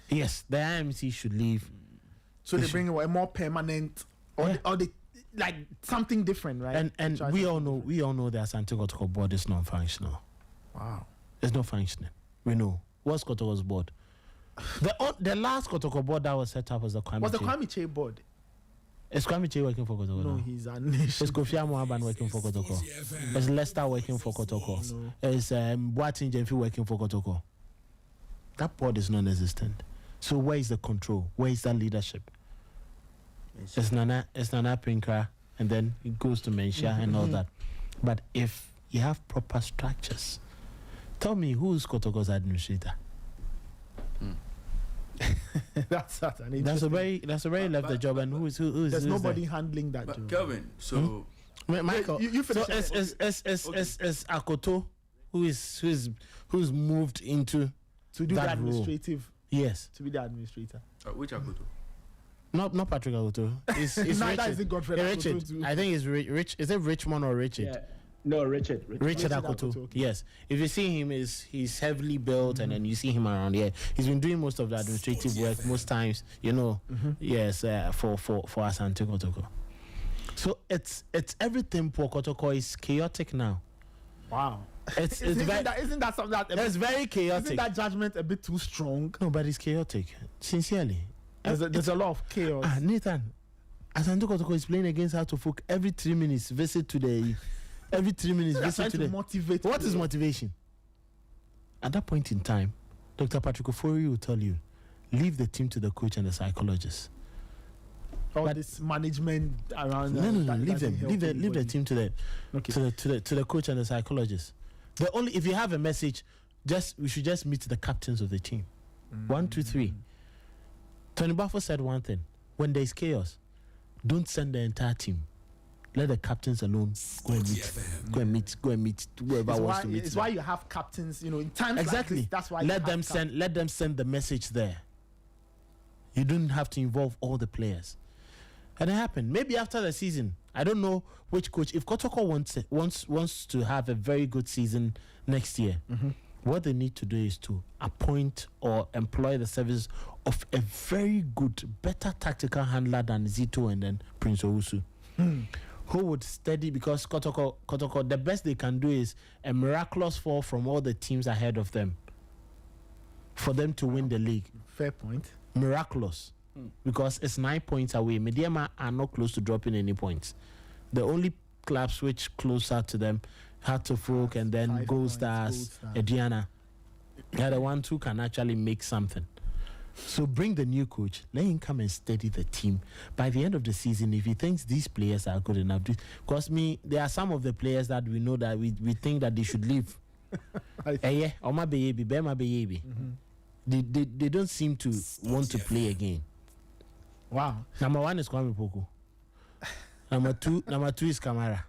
Yes, the IMC should leave.
So they bring a more permanent or they like something different, right?
And we all know the Asante Kotoko board is not functional.
Wow.
It's not functioning. We know. What's Kotoko's board? The last Kotoko board that was set up was the Kwame
Was the Kwame Che board?
Is Kwame Che working for Kotoko?
No, he's a nation.
Is Kofi Amoaban working for Kotoko? Is Leicester working for Kotoko?
No.
Is Boatin Jemfi working for Kotoko? That board is non-existent. So where is the control? Where is that leadership? It's Nana Pinkra, and then it goes to Mensha and all that. But if you have proper structures, tell me who's Kotoko's administrator?
That's
a very left the job, and who's
there's nobody handling that job.
Kelvin, so
Michael,
you finish.
So it's Akoto who's moved into
to do the
that
administrative.
Role. Yes,
to be the administrator.
Which Akoto?
Not Patrick Akoto. It's
Neither
Richard.
is it Godfrey
Richard.
Akoto too.
I think it's Rich. Is it Richmond or Richard?
Yeah. No, Richard
Akoto.
Okay.
Yes. If you see him, he's heavily built, and then you see him around here. He's been doing most of the administrative work most times. Yes, for Asante Kotoko. So it's everything for Kotoko is chaotic now.
Wow.
Isn't that something that's very chaotic?
Isn't that judgment a bit too strong?
No, but it's chaotic. Sincerely,
there's a lot of chaos.
Nathan, Asante Kotoko is playing against Out of Folk every 3 minutes. Visit to the. Every 3 minutes, visit to the.
Motivate.
What is motivation? At that point in time, Dr. Patrick Ofori will tell you, leave the team to the coach and the psychologist.
All this management around.
No. Leave the team to the coach and the psychologist. If you have a message, we should just meet the captains of the team. 1, 2, 3. Tony Buffett said one thing: when there is chaos, don't send the entire team. Let the captains alone go and meet whoever wants to meet.
It's why you have captains, in times
exactly.
Like this, that's why
let them send the message there. You don't have to involve all the players. And it happened. Maybe after the season, I don't know which coach. If Kotoko wants to have a very good season next year, what they need to do is to appoint or employ the service of a very good, better tactical handler than Zito and then Prince Owusu. Who would steady, because Kotoko, the best they can do is a miraculous fall from all the teams ahead of them for them to win the league.
Fair point.
Miraculous. Because it's 9 points away. Mediama are not close to dropping any points. The only clubs which closer to them, Heart of Folk and then Gold Stars, Ediana, are the ones who can actually make something. So bring the new coach, let him come and steady the team. By the end of the season, if he thinks these players are good enough, because there are some of the players that we know that we think that they should leave. They don't seem to want to play again.
Wow.
Number 1 is Kwame Poku. Number two is Kamara.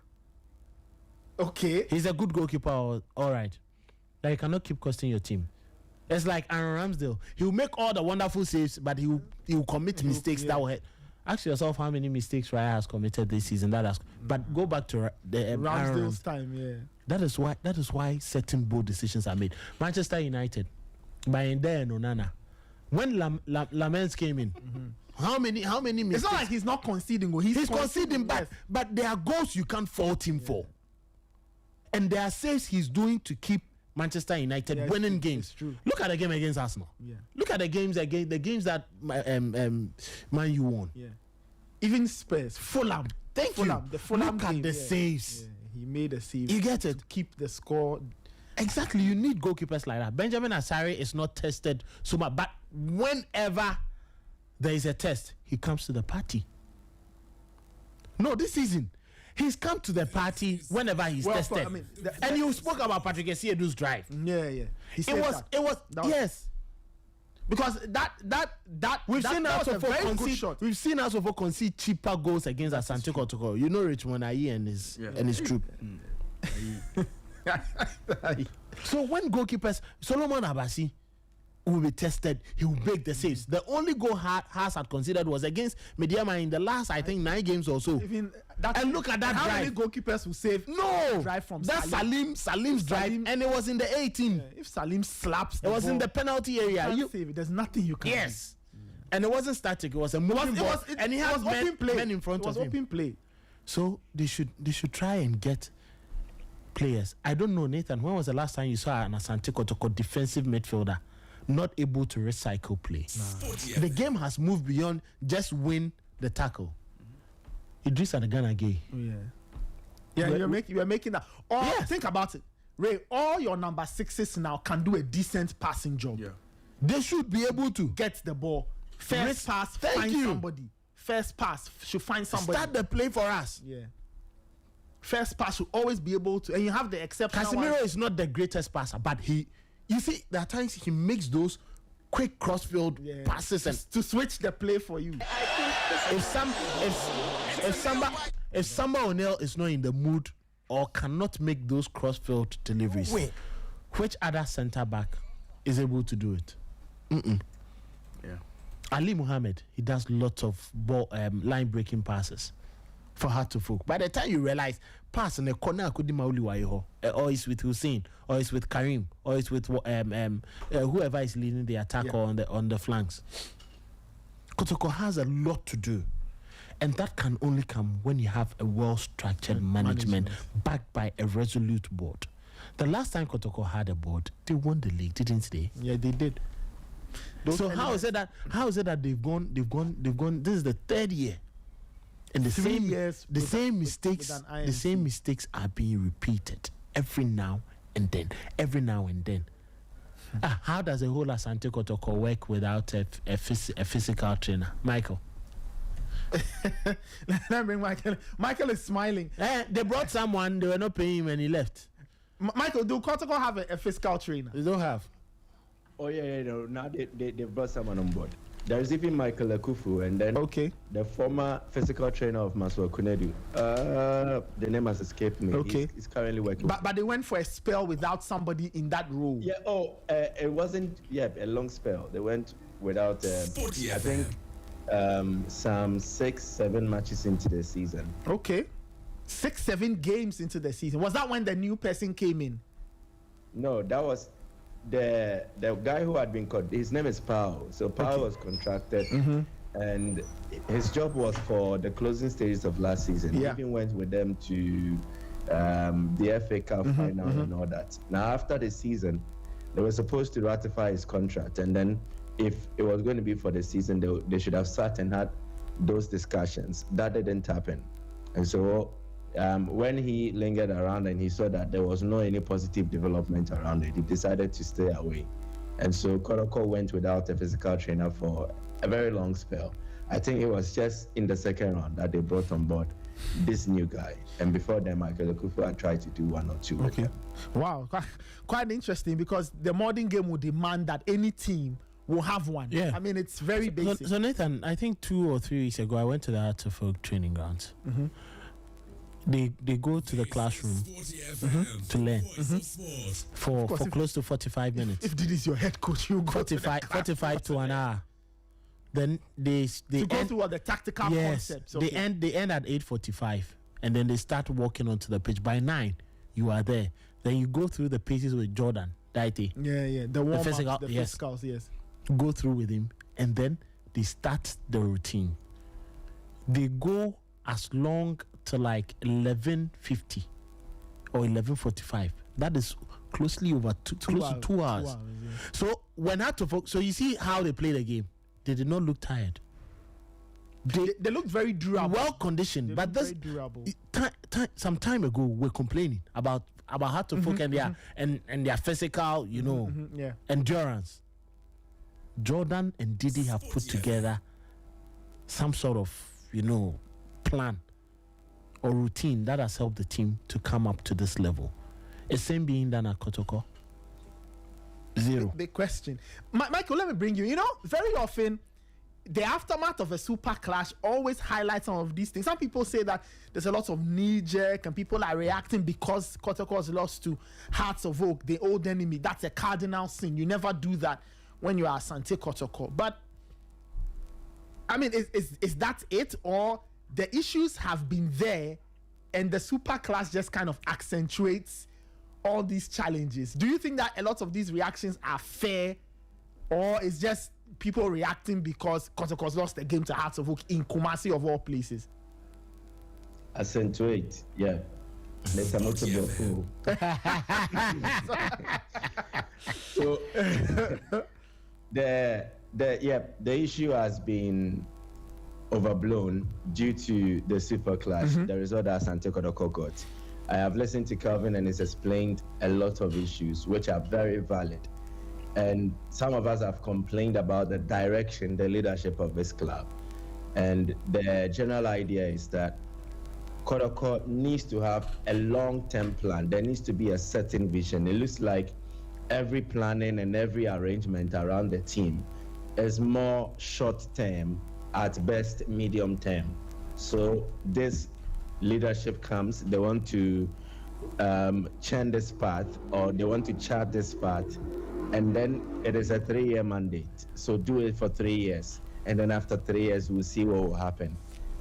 Okay.
He's a good goalkeeper, all right. But you cannot keep costing your team. It's like Aaron Ramsdale. He will make all the wonderful saves, but he will commit mistakes that will hurt. Ask yourself how many mistakes Raya has committed this season. But go back to the
Ramsdale's time, yeah.
That is why certain bold decisions are made. Manchester United, by Ndeye and Onana, when Lamens came in, how many mistakes?
It's not like he's not conceding. He's
conceding back, but there are goals you can't fault him for, and there are saves he's doing to keep Manchester United winning games.
True.
Look at the game against Arsenal.
Yeah.
Look at the games that Man U won.
Yeah. Even Spurs, Fulham.
Fulham.
The Fulham
Look at the saves.
Yeah. He made a save.
You get it?
To keep the score.
Exactly. You need goalkeepers like that. Benjamin Asare is not tested so much, but whenever there is a test, he comes to the party. No, this season, he's come to the party whenever he's tested. And you spoke about Patrick Essiedu's drive.
Yeah.
It was yes. Because that we've seen Asofo concede cheaper goals against Asante Kotoko. You know Richmond Ayi and his troop. So when goalkeepers, Solomon Abasi will be tested, he will break the saves. The only goal Haas had considered was against Mediama in the last, I think, 9 games or so. And look at that
how
drive.
How many goalkeepers will save?
No,
drive from
that's Salim's drive, and it was in the 18.
Yeah, if Salim slaps,
it was in the penalty area.
Save it. There's nothing you can.
Yes, and it wasn't static. It was a moving ball, and he has men in front of him.
Open play.
So they should try and get players. I don't know, Nathan. When was the last time you saw an Asante Kotoko defensive midfielder not able to recycle play? Nah. The game has moved beyond just win the tackle. Idris Adegana Gay.
Yeah, you're making that. Think about it, Ray. All your number 6s now can do a decent passing job. Yeah.
They should be able to
get the ball. First pass, find somebody. First pass should find somebody.
Start the play for us.
Yeah. First pass should always be able to, and you have the exception.
Casemiro is not the greatest passer, but you see, there are times he makes those quick crossfield passes and
to switch the play for you.
If Samba O'Neil is not in the mood or cannot make those crossfield deliveries, which other centre back is able to do it?
Yeah,
Ali Mohammed, he does lots of ball line breaking passes for her to folk. By the time you realize, pass in the corner could or it's with Hussein, or it's with Karim, or it's with whoever is leading the attack or on the flanks. Kotoko has a lot to do, and that can only come when you have a well-structured management backed by a resolute board. The last time Kotoko had a board, they won the league, didn't they?
Yeah, they did.
So how is it that they've gone? This is the 3rd year. And the same mistakes are being repeated every now and then. How does a whole Asante Kotoko work without a physical trainer, Michael?
Let me bring Michael. Michael is smiling.
They brought someone, they were not paying him, and he left.
Michael, do Kotoko have a physical trainer?
They don't have.
Oh yeah. No. Now they brought someone on board. There is even Michael Akufu, and then the former physical trainer of Maswa Kunedu. The name has escaped me.
Okay.
He's currently working.
But they went for a spell without somebody in that role.
Yeah. It wasn't a long spell. They went without.
Sporty,
I think some 6-7 matches into the season.
Okay. 6-7 games into the season. Was that when the new person came in?
No, that was the guy who had been caught. His name is Powell. So Powell was contracted, and his job was for the closing stages of last season. He even went with them to the FA Cup final and all that. Now after the season, they were supposed to ratify his contract, and then if it was going to be for the season, they should have sat and had those discussions. That didn't happen, and so when he lingered around and he saw that there was no any positive development around it, he decided to stay away. And so Kotoko went without a physical trainer for a very long spell. I think it was just in the second round that they brought on board this new guy. And before then, Michael Akufu had tried to do 1 or 2 with him.
Wow, quite interesting, because the modern game would demand that any team will have one.
Yeah.
I mean, it's very basic.
So Nathan, I think 2 or 3 weeks ago, I went to the Hearts of Folk training grounds. They go to the classroom to learn for close to 45 minutes.
If this is your head coach, you go
45 to an hour. Then they
go through all the tactical concepts.
Okay. They end at 8:45, and then they start walking onto the pitch. By 9, you are there. Then you go through the paces with Jordan Daite.
The warm-up, the physicals, yes.
Go through with him, and then they start the routine. They go as long to like 11:50 or 11:45. That is close to 2 hours. 2 hours. Yeah. So when I to so you see how they play the game. They did not look tired.
They looked very durable,
well conditioned. But this some time ago, we're complaining about how to folk and their physical, endurance. Jordan and Didi have put together some sort of, plan or routine that has helped the team to come up to this level. Is same being done at Kotoko? Zero.
Big question. Michael, let me bring you. Very often, the aftermath of a super clash always highlights some of these things. Some people say that there's a lot of knee-jerk and people are reacting because Kotoko has lost to Hearts of Oak, the old enemy. That's a cardinal sin. You never do that when you are Asante Kotoko. But, I mean, is that it? Or the issues have been there and the super clash just kind of accentuates all these challenges? Do you think that a lot of these reactions are fair, or is just people reacting because Kotoko's lost the game to Hearts of Oak in Kumasi of all places?
Accentuate, yeah. Let's not be a fool. So the issue has been overblown due to the super clash, the result that Asante Kotoko got. I have listened to Calvin and he's explained a lot of issues which are very valid. And some of us have complained about the direction, the leadership of this club. And the general idea is that Kotoko needs to have a long-term plan. There needs to be a certain vision. It looks like every planning and every arrangement around the team is more short-term, at best medium-term. So this leadership comes, they want to churn this path, or they want to chart this path, and then it is a 3-year mandate. So do it for 3 years, and then after 3 years we'll see what will happen.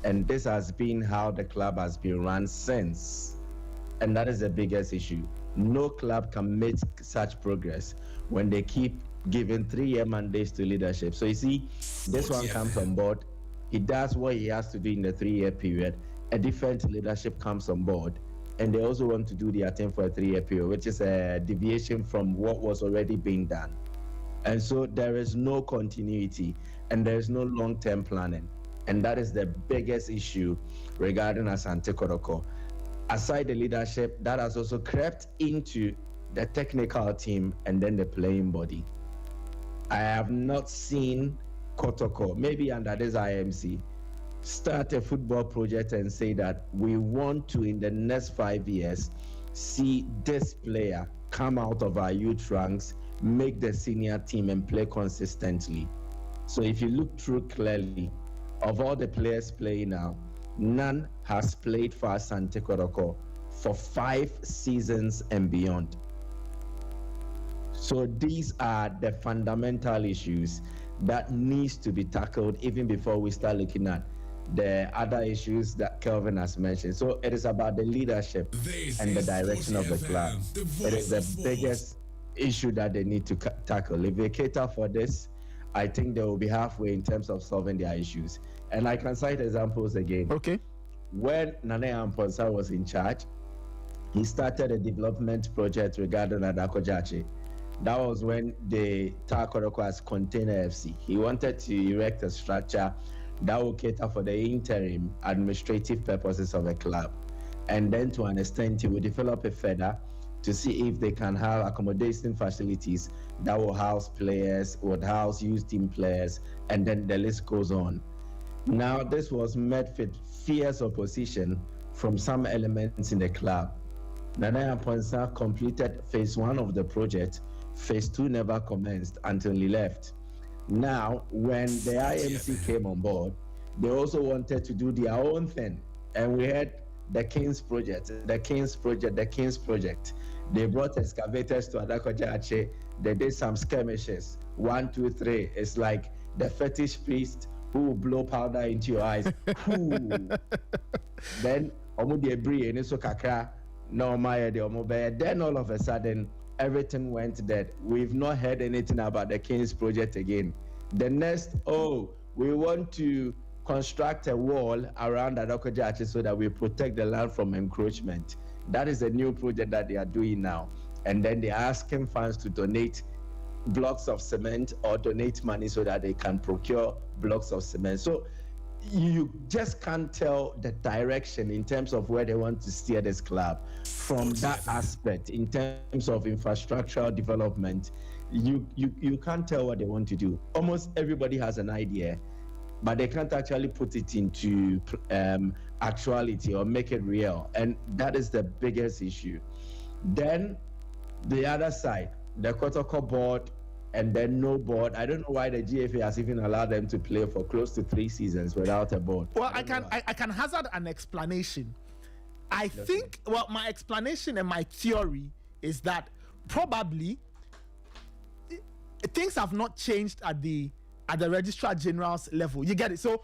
And this has been how the club has been run since, and that is the biggest issue. No club can make such progress when they keep giving 3-year mandates to leadership. So you see, this one comes on board, he does what he has to do in the 3-year period, a different leadership comes on board, and they also want to do their thing for a 3-year period, which is a deviation from what was already being done. And so there is no continuity and there is no long-term planning. And that is the biggest issue regarding Asante Kotoko. Aside the leadership, that has also crept into the technical team and then the playing body. I have not seen Kotoko, maybe under this IMC, start a football project and say that we want to, in the next 5 years, see this player come out of our youth ranks, make the senior team and play consistently. So if you look through clearly, of all the players playing now, none has played for Asante Kotoko for 5 seasons and beyond. So these are the fundamental issues that needs to be tackled even before we start looking at the other issues that Kelvin has mentioned. So it is about the leadership and the direction of the club. It is the biggest issue that they need to tackle. If they cater for this, I think they will be halfway in terms of solving their issues. And I can cite examples again.
Okay.
When Nane Amponsa was in charge, he started a development project regarding Adakojachi. That was when they tagged Kotoko as Container FC. He wanted to erect a structure that will cater for the interim administrative purposes of the club. And then to an extent, he will develop a further to see if they can have accommodation facilities that will house players, would house youth team players, and then the list goes on. Now, this was met with fierce opposition from some elements in the club. Nana Aponsa completed phase 1 of the project. Phase 2 never commenced until he left. Now, when the IMC came on board, they also wanted to do their own thing. And we had the Kings Project. They brought excavators to Adakojache. They did some skirmishes. 1, 2, 3. It's like the fetish priest who will blow powder into your eyes. Then then all of a sudden everything went dead. We've not heard anything about the Kings project again. The next, we want to construct a wall around Adokojachi so that we protect the land from encroachment. That is a new project that they are doing now. And then they're asking fans to donate blocks of cement or donate money so that they can procure blocks of cement. So you just can't tell the direction in terms of where they want to steer this club from that aspect. In terms of infrastructural development, you can't tell what they want to do. Almost everybody has an idea, but they can't actually put it into actuality or make it real. And that is the biggest issue. Then the other side, the Kotoko board, and then no board. I don't know why the GFA has even allowed them to play for close to 3 seasons without a board.
Well, I can hazard an explanation. I think, well, my explanation and my theory is that probably things have not changed at the Registrar General's level. You get it? So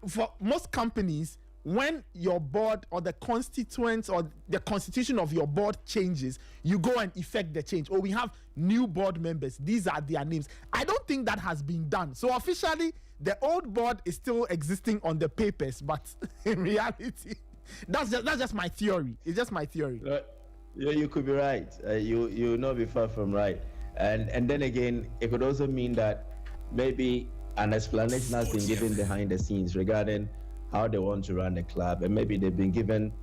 for most companies, when your board or the constituents or the constitution of your board changes, you go and effect the change. Or we have new board members. These are their names. I don't think that has been done. So officially, the old board is still existing on the papers, but in reality, that's just my theory. It's just my theory.
Yeah, you could be right. You not be far from right. And then again, it could also mean that maybe an explanation has been given behind the scenes regarding how they want to run the club, and maybe they've been given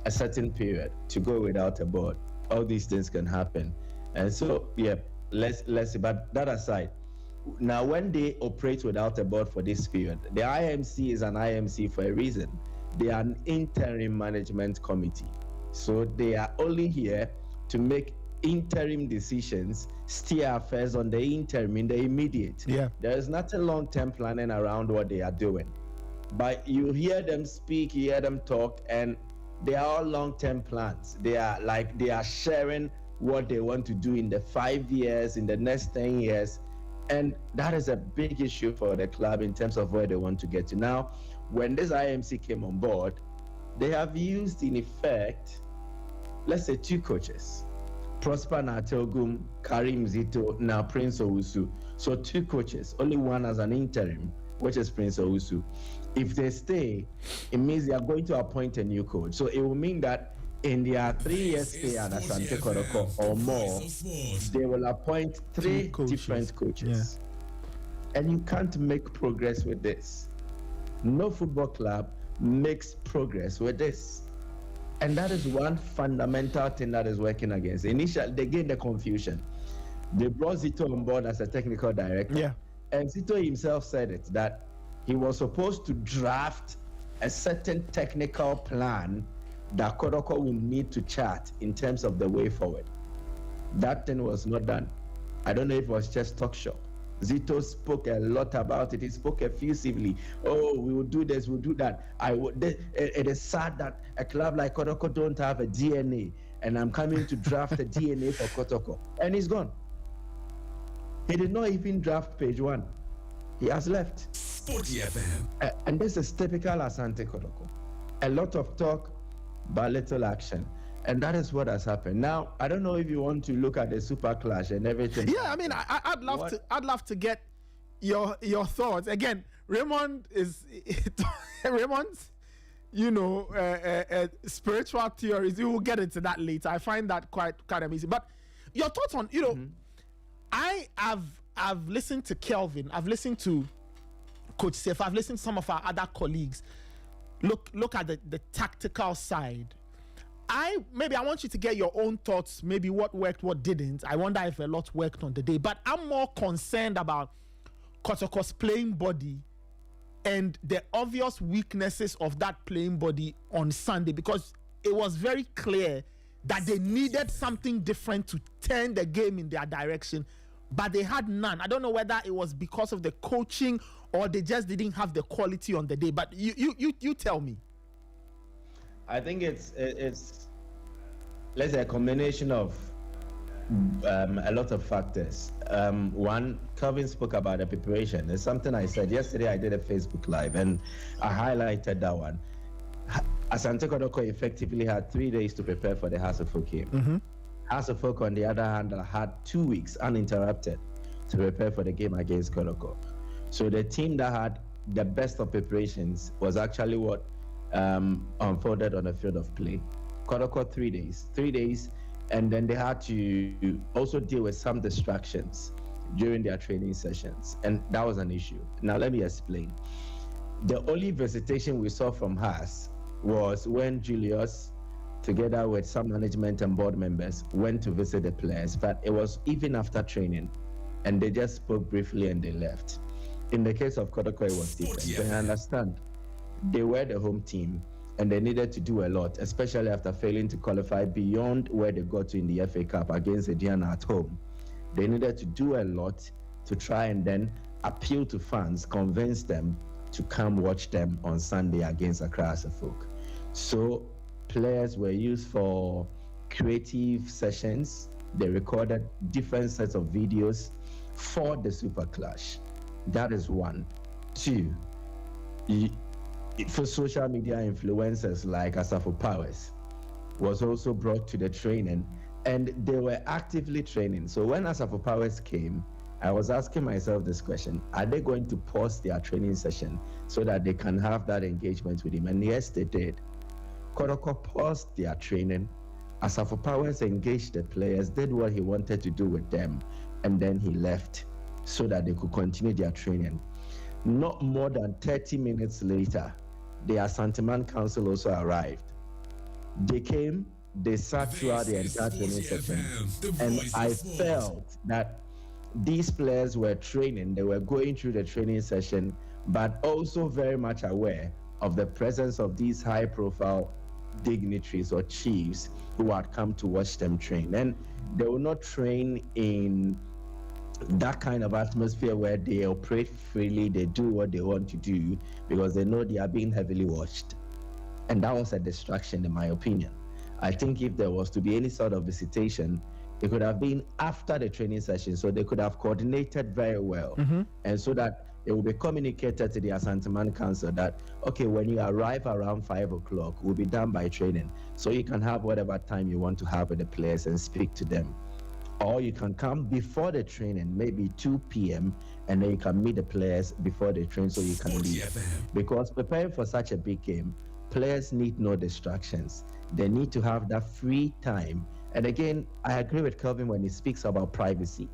a certain period to go without a board. All these things can happen. And so, yeah, let's see. But that aside, now when they operate without a board for this period, the IMC is an IMC for a reason. They are an interim management committee. So they are only here to make interim decisions, steer affairs on the interim, in the immediate.
Yeah.
There is nothing long-term planning around what they are doing. But you hear them speak, you hear them talk, and they are all long-term plans. They are sharing what they want to do in the 5 years, in the next 10 years. And that is a big issue for the club in terms of where they want to get to. Now, when this IMC came on board, they have used, in effect, let's say 2 coaches. Prosper Natelgum, Karim Zito, now Prince Owusu. So 2 coaches, only one as an interim, which is Prince Owusu. If they stay, it means they are going to appoint a new coach. So it will mean that in their 3 years stay at Asante Kotoko or more, they will appoint 3 different coaches. Yeah. And you can't make progress with this. No football club makes progress with this. And that is one fundamental thing that is working against. Initially, they gained the confusion. They brought Zito on board as a technical director.
Yeah.
And Zito himself said it, that he was supposed to draft a certain technical plan that Kotoko will need to chart in terms of the way forward. That thing was not done. I don't know if it was just talk shop. Zito spoke a lot about it. He spoke effusively. Oh, we will do this, we'll do that. It is sad that a club like Kotoko don't have a DNA, and I'm coming to draft a DNA for Kotoko. And he's gone. He did not even draft page 1. He has left.
Sporty FM.
And this is typical Asante Kotoko. A lot of talk, but little action. And that is what has happened. Now, I don't know if you want to look at the super clash and everything.
Yeah, I mean, I'd love to get your thoughts. Again, Raymond is Raymond's, spiritual theories. We will get into that later. I find that quite amazing. But your thoughts on, I've listened to Kelvin. I've listened to Coach Sef. I've listened to some of our other colleagues. Look at the tactical side. I want you to get your own thoughts, maybe what worked, what didn't. I wonder if a lot worked on the day. But I'm more concerned about Kotoko's playing body and the obvious weaknesses of that playing body on Sunday, because it was very clear that they needed something different to turn the game in their direction, but they had none. I don't know whether it was because of the coaching or they just didn't have the quality on the day. But you tell me.
I think it's let's say a combination of a lot of factors. One, Calvin spoke about the preparation. It's something I said yesterday. I did a Facebook Live and I highlighted that one. Asante Kotoko effectively had 3 days to prepare for the House of Folk game. House of Folk, on the other hand, had 2 weeks uninterrupted to prepare for the game against Kotoko. So the team that had the best of preparations was actually what unfolded on the field of play. Kotoko 3 days, and then they had to also deal with some distractions during their training sessions, and that was an issue. Now let me explain. The only visitation we saw from Haas was when Julius, together with some management and board members, went to visit the players, but it was even after training, and they just spoke briefly and they left. In the case of Kotoko, it was different. So I understand they were the home team and they needed to do a lot, especially after failing to qualify beyond where they got to in the FA Cup against Ediana at home. They needed to do a lot to try and then appeal to fans, convince them to come watch them on Sunday against Accra as a Folk. So players were used for creative sessions. They recorded different sets of videos for the Super Clash. That is one. Two, for social media influencers like Asafo Powers was also brought to the training, and they were actively training. So when Asafo Powers came, I was asking myself this question: are they going to pause their training session so that they can have that engagement with him? And yes, they did. Kotoko paused their training. Asafo Powers engaged the players, did what he wanted to do with them, and then he left so that they could continue their training. Not more than 30 minutes later, the Asante Council also arrived. They came, they sat throughout the entire training session, and I felt that these players were training, they were going through the training session, but also very much aware of the presence of these high-profile dignitaries or chiefs who had come to watch them train. And they will not train in that kind of atmosphere where they operate freely, they do what they want to do because they know they are being heavily watched. And that was a distraction, in my opinion. I think if there was to be any sort of visitation, it could have been after the training session, so they could have coordinated very well, and so that it will be communicated to the Asante Council that, okay, when you arrive around 5 o'clock, we'll be done by training, so you can have whatever time you want to have with the players and speak to them. Or you can come before the training, maybe 2 p.m., and then you can meet the players before they train so you can leave. Because preparing for such a big game, players need no distractions. They need to have that free time. And again, I agree with Kelvin when he speaks about privacy.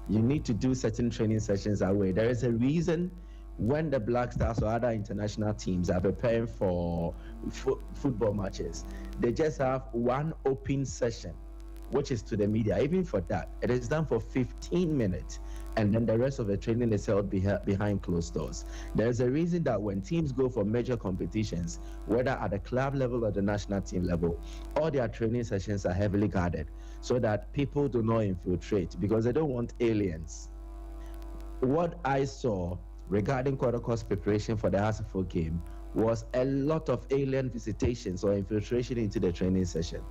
You need to do certain training sessions away. There is a reason when the Black Stars or other international teams are preparing for football matches, they just have one open session, which is to the media. Even for that, it is done for 15 minutes, and then the rest of the training is held behind closed doors. There's a reason that when teams go for major competitions, whether at the club level or the national team level, all their training sessions are heavily guarded so that people do not infiltrate, because they don't want aliens. What I saw regarding Kotoko's preparation for the Asafo game was a lot of alien visitations or infiltration into the training session.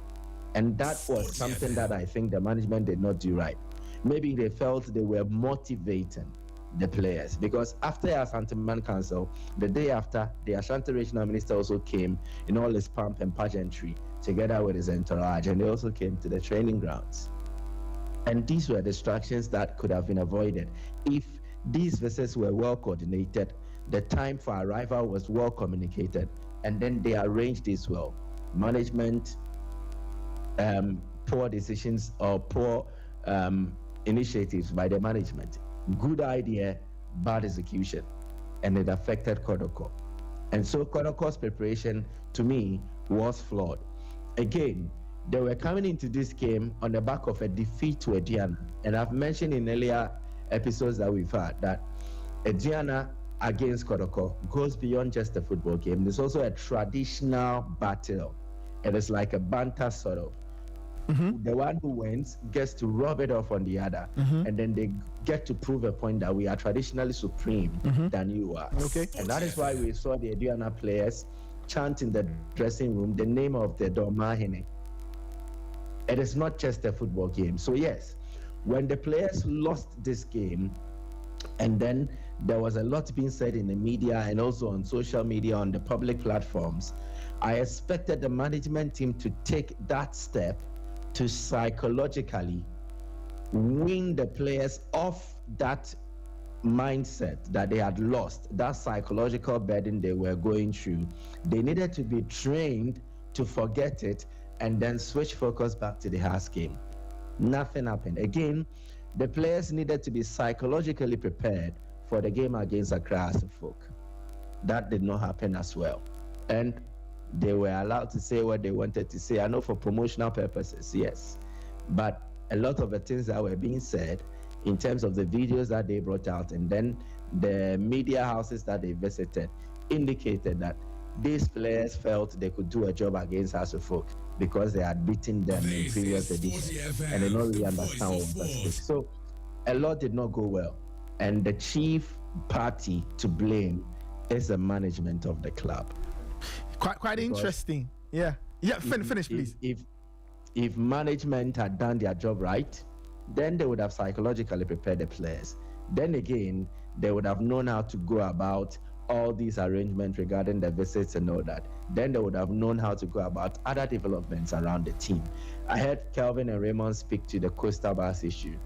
And that was something that I think the management did not do right. Maybe they felt they were motivating the players, because after Asante Council, the day after, the Ashanti Regional Minister also came in all his pomp and pageantry together with his entourage, and they also came to the training grounds. And these were distractions that could have been avoided if these visits were well coordinated, the time for arrival was well communicated, and then they arranged this well. Management, poor decisions or poor initiatives by the management. Good idea, bad execution, and it affected Kotoko. And so Kotoko's preparation, to me, was flawed. Again, they were coming into this game on the back of a defeat to Ediana, and I've mentioned in earlier episodes that we've had that Ediana against Kotoko goes beyond just a football game. There's also a traditional battle. It is like a banter sort of. The one who wins gets to rub it off on the other, and then they get to prove a point that we are traditionally supreme than you are.
Okay.
And that is why we saw the Ediana players chant in the dressing room the name of the Dormahine. It is not just a football game. So yes, when the players lost this game, And then there was a lot being said in the media and also on social media, on the public platforms. I expected the management team to take that step to psychologically win the players off that mindset that they had lost, that psychological burden they were going through. They needed to be trained to forget it and then switch focus back to the Hearts game. Nothing happened. Again, the players needed to be psychologically prepared for the game against Accra as a folk. That did not happen as well. And they were allowed to say what they wanted to say. I know for promotional purposes, yes. But a lot of the things that were being said in terms of the videos that they brought out and then the media houses that they visited indicated that these players felt they could do a job against us folk because they had beaten them in previous editions and they don't really understand what was at stake. So a lot did not go well. And the chief party to blame is the management of the club.
Quite interesting. Yeah. Finish, please.
If management had done their job right, then they would have psychologically prepared the players. Then again, they would have known how to go about all these arrangements regarding the visits and all that. Then they would have known how to go about other developments around the team. I heard Kelvin and Raymond speak to the Coastal Bus issue.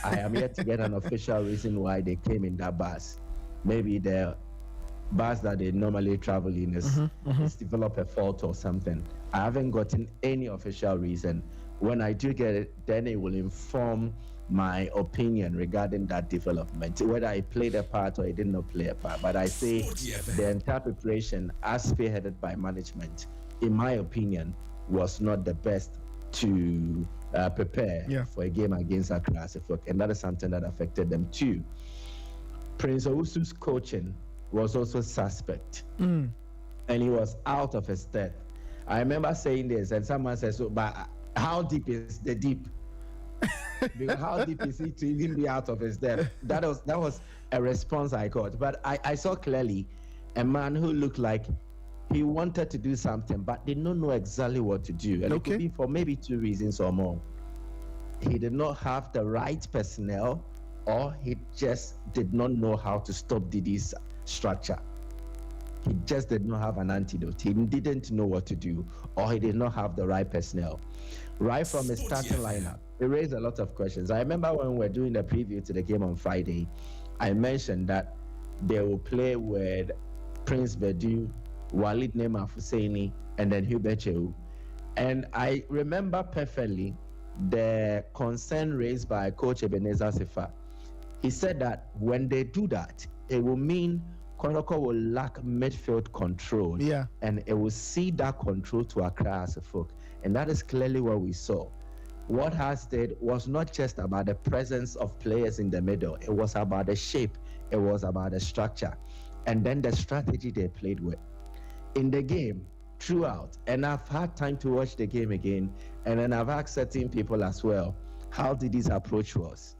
I am yet to get an official reason why they came in that bus. Maybe the bus that they normally travel in is developed a fault or something. I haven't gotten any official reason. When I do get it, then it will inform my opinion regarding that development, whether I played a part or I did not play a part. But I say the entire preparation, as spearheaded by management, in my opinion, was not the best to prepare for a game against Accra, and that is something that affected them too. Prince Owusu's coaching was also suspect, and he was out of his depth. I remember saying this, and someone said, "So, but how deep is the deep? Because how deep is he to even be out of his depth?" That was a response I got. But I saw clearly a man who looked like he wanted to do something, but did not know exactly what to do. And it could be for maybe two reasons or more. He did not have the right personnel, or he just did not know how to stop Didi's structure. He just did not have an antidote. He didn't know what to do, or he did not have the right personnel. Right from the starting lineup, it raised a lot of questions. I remember when we were doing the preview to the game on Friday, I mentioned that they will play with Prince Bedu, Walid Nema Husseini, and then Hubert Chehu. And I remember perfectly the concern raised by Coach Ebenezer Sifa. He said that when they do that, it will mean Kotoko will lack midfield control, and it will see that control to Accra as a folk. And that is clearly what we saw. What Hearts did was not just about the presence of players in the middle, it was about the shape, it was about the structure, and then the strategy they played with. In the game, throughout, and I've had time to watch the game again, and then I've asked certain people as well, how did this approach was?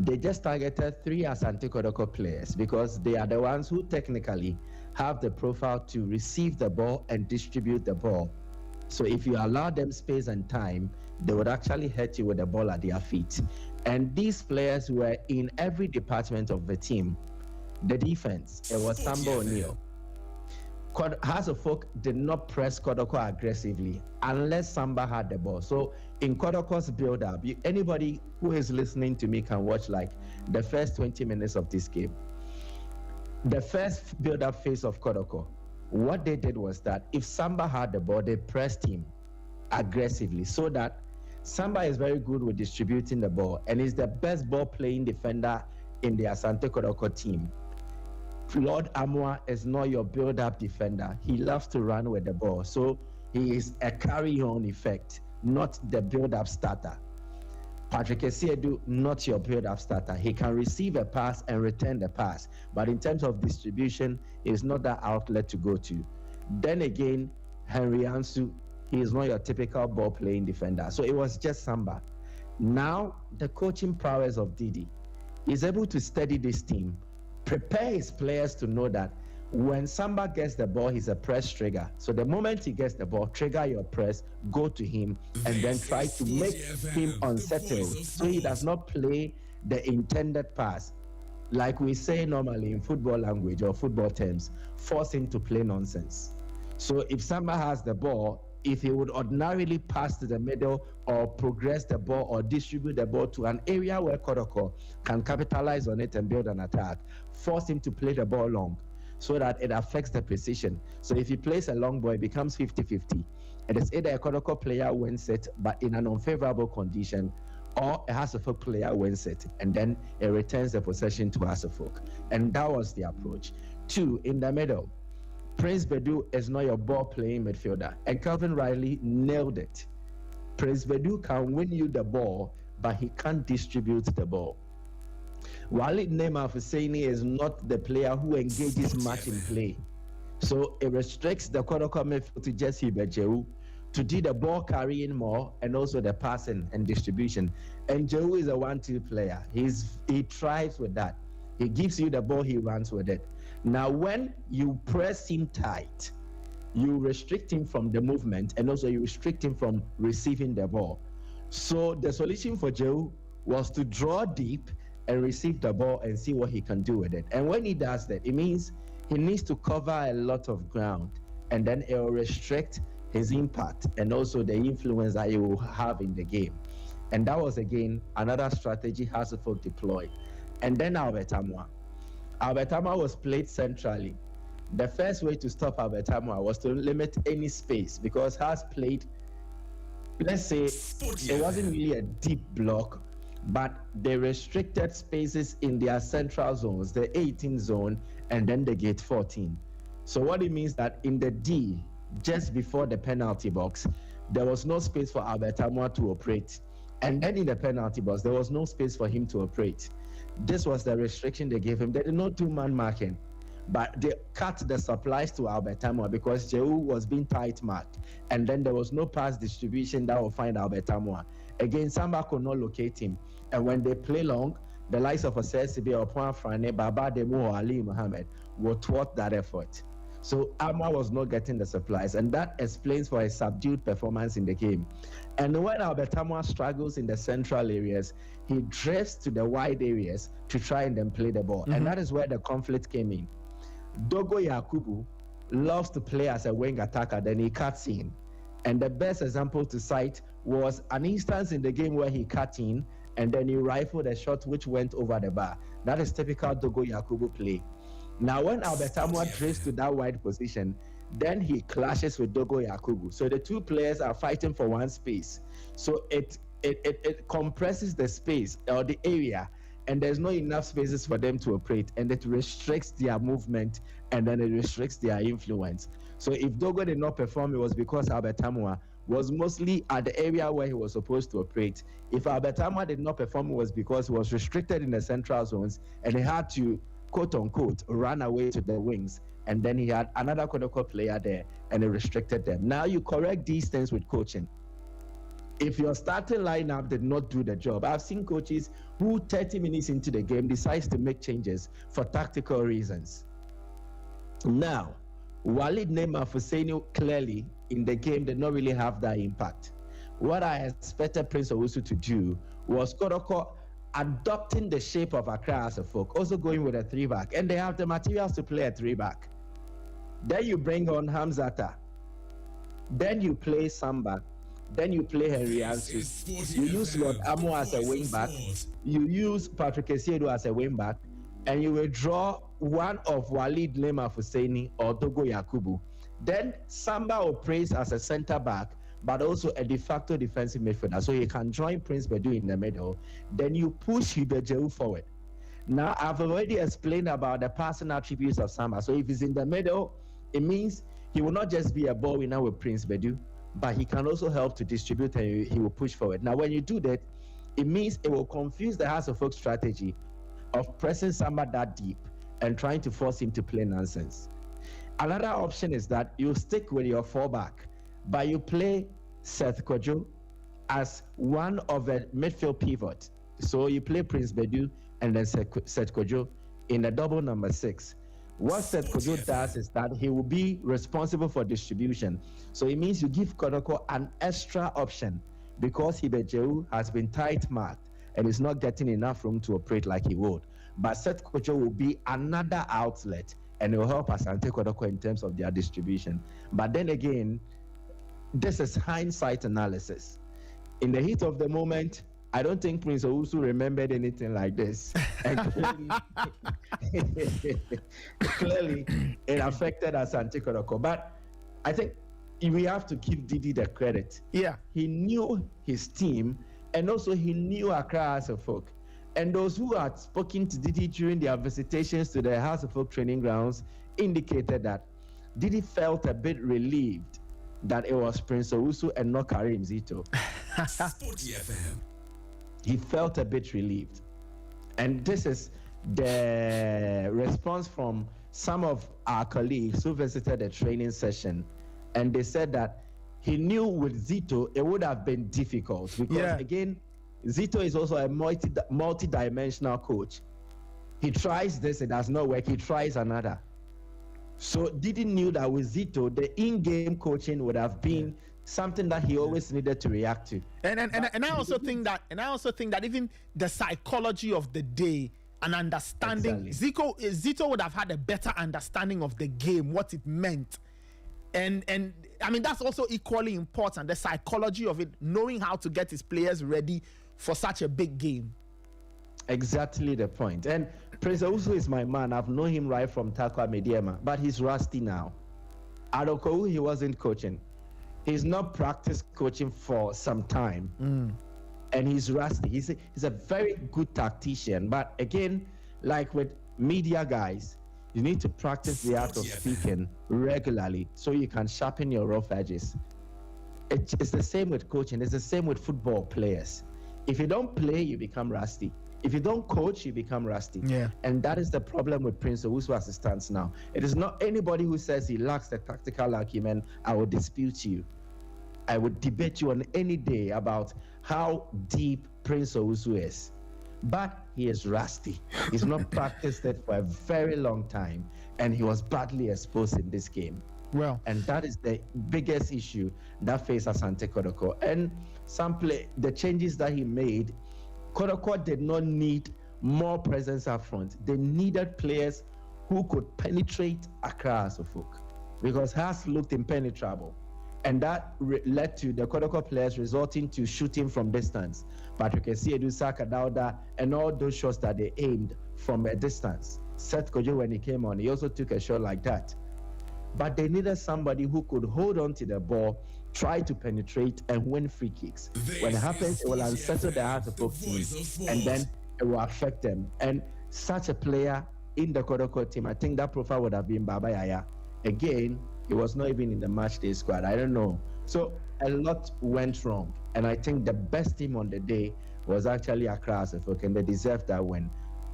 They just targeted 3 Asante Kotoko players because they are the ones who technically have the profile to receive the ball and distribute the ball. So if you allow them space and time, they would actually hurt you with the ball at their feet. And these players were in every department of the team. The defense, it was Sambo O'Neill. Hearts of Folk did not press Kotoko aggressively unless Samba had the ball. So in Kotoko's build-up, anybody who is listening to me can watch like the first 20 minutes of this game. The first build-up phase of Kotoko, what they did was that if Samba had the ball, they pressed him aggressively so that Samba is very good with distributing the ball and is the best ball-playing defender in the Asante Kotoko team. Lord Amwa is not your build-up defender. He loves to run with the ball. So he is a carry-on effect, not the build-up starter. Patrick Esiedu, not your build-up starter. He can receive a pass and return the pass. But in terms of distribution, he's not that outlet to go to. Then again, Henry Ansu, he is not your typical ball-playing defender. So it was just Samba. Now, the coaching prowess of Didi is able to steady this team, prepare his players to know that when Samba gets the ball, he's a press trigger. So the moment he gets the ball, trigger your press, go to him, and then try to make him unsettled so he does not play the intended pass. like we say normally in football language or football terms, force him to play nonsense. So if Samba has the ball, if he would ordinarily pass to the middle or progress the ball or distribute the ball to an area where Kotoko can capitalize on it and build an attack, force him to play the ball long so that it affects the precision. So if he plays a long ball, it becomes 50-50. It is either a Kotoko player wins it, but in an unfavorable condition, or a Hasselhoff player wins it, and then it returns the possession to Hasselhoff. And that was the approach. 2, in the middle, Prince Bedu is not your ball-playing midfielder, and Calvin Riley nailed it. Prince Bedu can win you the ball, but he can't distribute the ball. Walid Neymar Husseini is not the player who engages much in play. So it restricts the Kotoko midfield to just Jehu to do the ball carrying more and also the passing and distribution. And Jehu is a 1-2 player. He thrives with that. He gives you the ball, he runs with it. Now, when you press him tight, you restrict him from the movement and also you restrict him from receiving the ball. So the solution for Jehu was to draw deep and receive the ball and see what he can do with it. And when he does that, it means he needs to cover a lot of ground, and then it will restrict his impact and also the influence that he will have in the game. And that was, again, another strategy Hasselhoff deployed. And then Albert Amwa. Albert Amwa was played centrally. The first way to stop Albert Amwa was to limit any space, because Has played, let's say, it wasn't really a deep block, but they restricted spaces in their central zones, the 18 zone, and then the gate 14. So what it means that in the D, just before the penalty box, there was no space for Albert Amwa to operate. And then in the penalty box, there was no space for him to operate. This was the restriction they gave him. They did not do man marking, but they cut the supplies to Albert Amwa because Jehu was being tight marked. And then there was no pass distribution that will find Albert Amwa. Again, Samba could not locate him. And when they play long, the likes of Osesibe or Point Frane, Baba Demu or Ali Mohammed will thwart that effort. So Amwa was not getting the supplies, and that explains for his subdued performance in the game. And when Albert Amwa struggles in the central areas, he drifts to the wide areas to try and then play the ball. And that is where the conflict came in. Dogo Yakubu loves to play as a wing attacker, then he cuts in. And the best example to cite was an instance in the game where he cut in and then he rifled a shot which went over the bar. That is typical Dogo Yakubu play. Now, when Albert Amwa drifts to that wide position, then he clashes with Dogo Yakubu. So the two players are fighting for one space. So it compresses the space or the area, and there's not enough spaces for them to operate, and it restricts their movement, and then it restricts their influence. So if Dogo did not perform, it was because Albert Amwa was mostly at the area where he was supposed to operate. If Albert Amwa did not perform, it was because he was restricted in the central zones, and he had to, quote unquote, run away to the wings. And then he had another Kotoko player there, and he restricted them. Now you correct these things with coaching. If your starting lineup did not do the job, I've seen coaches who 30 minutes into the game decides to make changes for tactical reasons. Now, Walid Neymar Husseini clearly in the game did not really have that impact. What I expected Prince Owusu to do was Kotoko adopting the shape of Accra as a folk, also going with a 3-back, and they have the materials to play a 3-back. Then you bring on Hamzata. Then you play Samba. Then you play Henry Ansu. You use Lord Amo as a wing-back. You use Patrick Esiedo as a wing-back. And you withdraw one of Walid Neymar Husseini or Dogo Yakubu. Then Samba operates as a center-back, but also a de facto defensive midfielder. So he can join Prince Bedu in the middle. Then you push Hibejehu forward. Now, I've already explained about the passing attributes of Samba. So if he's in the middle, it means he will not just be a ball winner with Prince Bedu, but he can also help to distribute and he will push forward. Now, when you do that, it means it will confuse the House of Folk strategy of pressing Samba that deep and trying to force him to play nonsense. Another option is that you stick with your 4-back, but you play Seth Kojo as one of the midfield pivot. So you play Prince Bedu and then Seth Kojo in the double number 6. What Seth Kojo does is that he will be responsible for distribution. So it means you give Kotoko an extra option because Hibejehu has been tight marked and is not getting enough room to operate like he would. but Seth Kojo will be another outlet, and it will help Asante Kotoko in terms of their distribution. But then again, this is hindsight analysis. In the heat of the moment, I don't think Prince Owusu remembered anything like this. And clearly it affected Asante Kotoko. But I think we have to give Didi the credit.
Yeah.
He knew his team, and also he knew Accra as a folk. And those who had spoken to Didi during their visitations to the House of Folk training grounds indicated that Didi felt a bit relieved that it was Prince Owusu and not Karim Zito.
Sporty FM.
He felt a bit relieved. And this is the response from some of our colleagues who visited the training session. And they said that he knew with Zito it would have been difficult because, again, Zito is also a multi-dimensional coach. He tries this, it does not work, he tries another. So Didi knew that with Zito, the in-game coaching would have been something that he always needed to react to.
And I also think that even the psychology of the day and understanding, Zito would have had a better understanding of the game, what it meant. And I mean, that's also equally important, the psychology of it, knowing how to get his players ready for such a big game.
Exactly the point. And Prince Owusu is my man. I've known him right from Takwa Mediema, but he's rusty now. At Okowu, he wasn't coaching. He's not practiced coaching for some time. And he's rusty. He's a very good tactician. But again, like with media guys, you need to practice the art of speaking regularly so you can sharpen your rough edges. It's the same with coaching. It's the same with football players. If you don't play, you become rusty. If you don't coach, you become rusty.
Yeah.
And that is the problem with Prince Owusu as it stands now. It is not anybody who says he lacks the tactical acumen. I will dispute you. I would debate you on any day about how deep Prince Owusu is. But he is rusty. He's not practiced it for a very long time, and he was badly exposed in this game.
Well,
and that is the biggest issue that faces Asante Kotoko. And the changes that he made, Kotoko did not need more presence up front. They needed players who could penetrate Accra as a folk, because Haas looked impenetrable. And that led to the Kotoko players resorting to shooting from distance. But you can see Edu Saka, Dauda, and all those shots that they aimed from a distance. Seth Kojo, when he came on, he also took a shot like that. But they needed somebody who could hold on to the ball, try to penetrate, and win free kicks. When it happens, it will unsettle the heart of both teams, and then it will affect them. And such a player in the Kotoko team, I think that profile would have been Baba Yaya. Again, he was not even in the match day squad. I don't know. So a lot went wrong. And I think the best team on the day was actually Accra as a folk, and they deserved that win.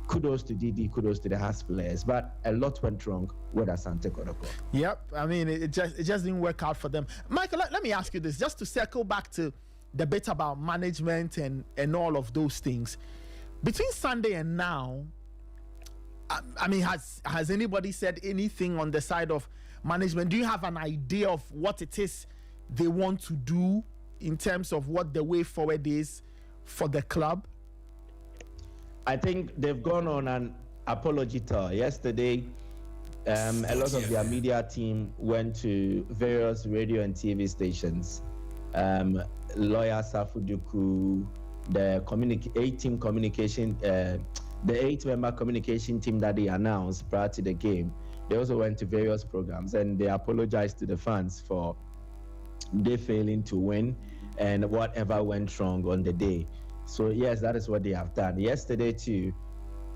Kudos to Didi, kudos to the Haas players, but a lot went wrong with Asante Kotoko.
Yep, I mean, it just didn't work out for them. Michael, let me ask you this, just to circle back to the bit about management and all of those things. Between Sunday and now, I mean, has anybody said anything on the side of management? Do you have an idea of what it is they want to do in terms of what the way forward is for the club?
I think they've gone on an apology tour. Yesterday, a lot of their media team went to various radio and TV stations. Lawyer Safuduku, the 8-team communication, the 8-member communication team that they announced prior to the game, they also went to various programs, and they apologized to the fans for they failing to win and whatever went wrong on the day. So yes, that is what they have done. Yesterday too,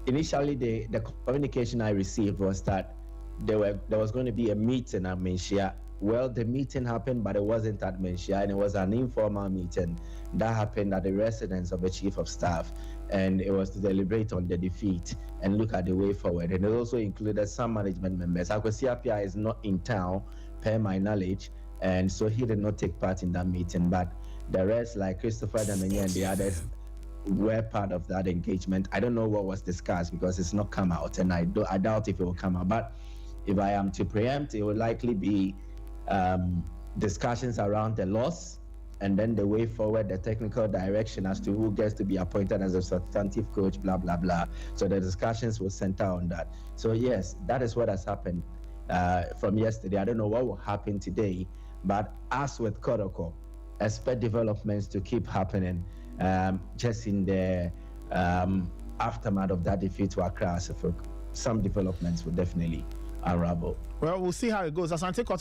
initially the communication I received was that there was going to be a meeting at Menchia. Well, the meeting happened, but it wasn't at Menchia, and it was an informal meeting that happened at the residence of the Chief of Staff, and it was to deliberate on the defeat and look at the way forward. And it also included some management members. Akwesi Appiah is not in town, per my knowledge, and so he did not take part in that meeting. But the rest, like Christopher Damenya and the others, were part of that engagement. I don't know what was discussed because it's not come out, and I doubt if it will come out. But if I am to preempt, it will likely be discussions around the loss and then the way forward, the technical direction as to who gets to be appointed as a substantive coach, blah, blah, blah. So the discussions will center on that. So yes, that is what has happened from yesterday. I don't know what will happen today, but as with Kotoko, expect developments to keep happening just in the aftermath of that defeat to Accra. So some developments will definitely unravel.
Well, we'll see how it goes. Asante Kotoko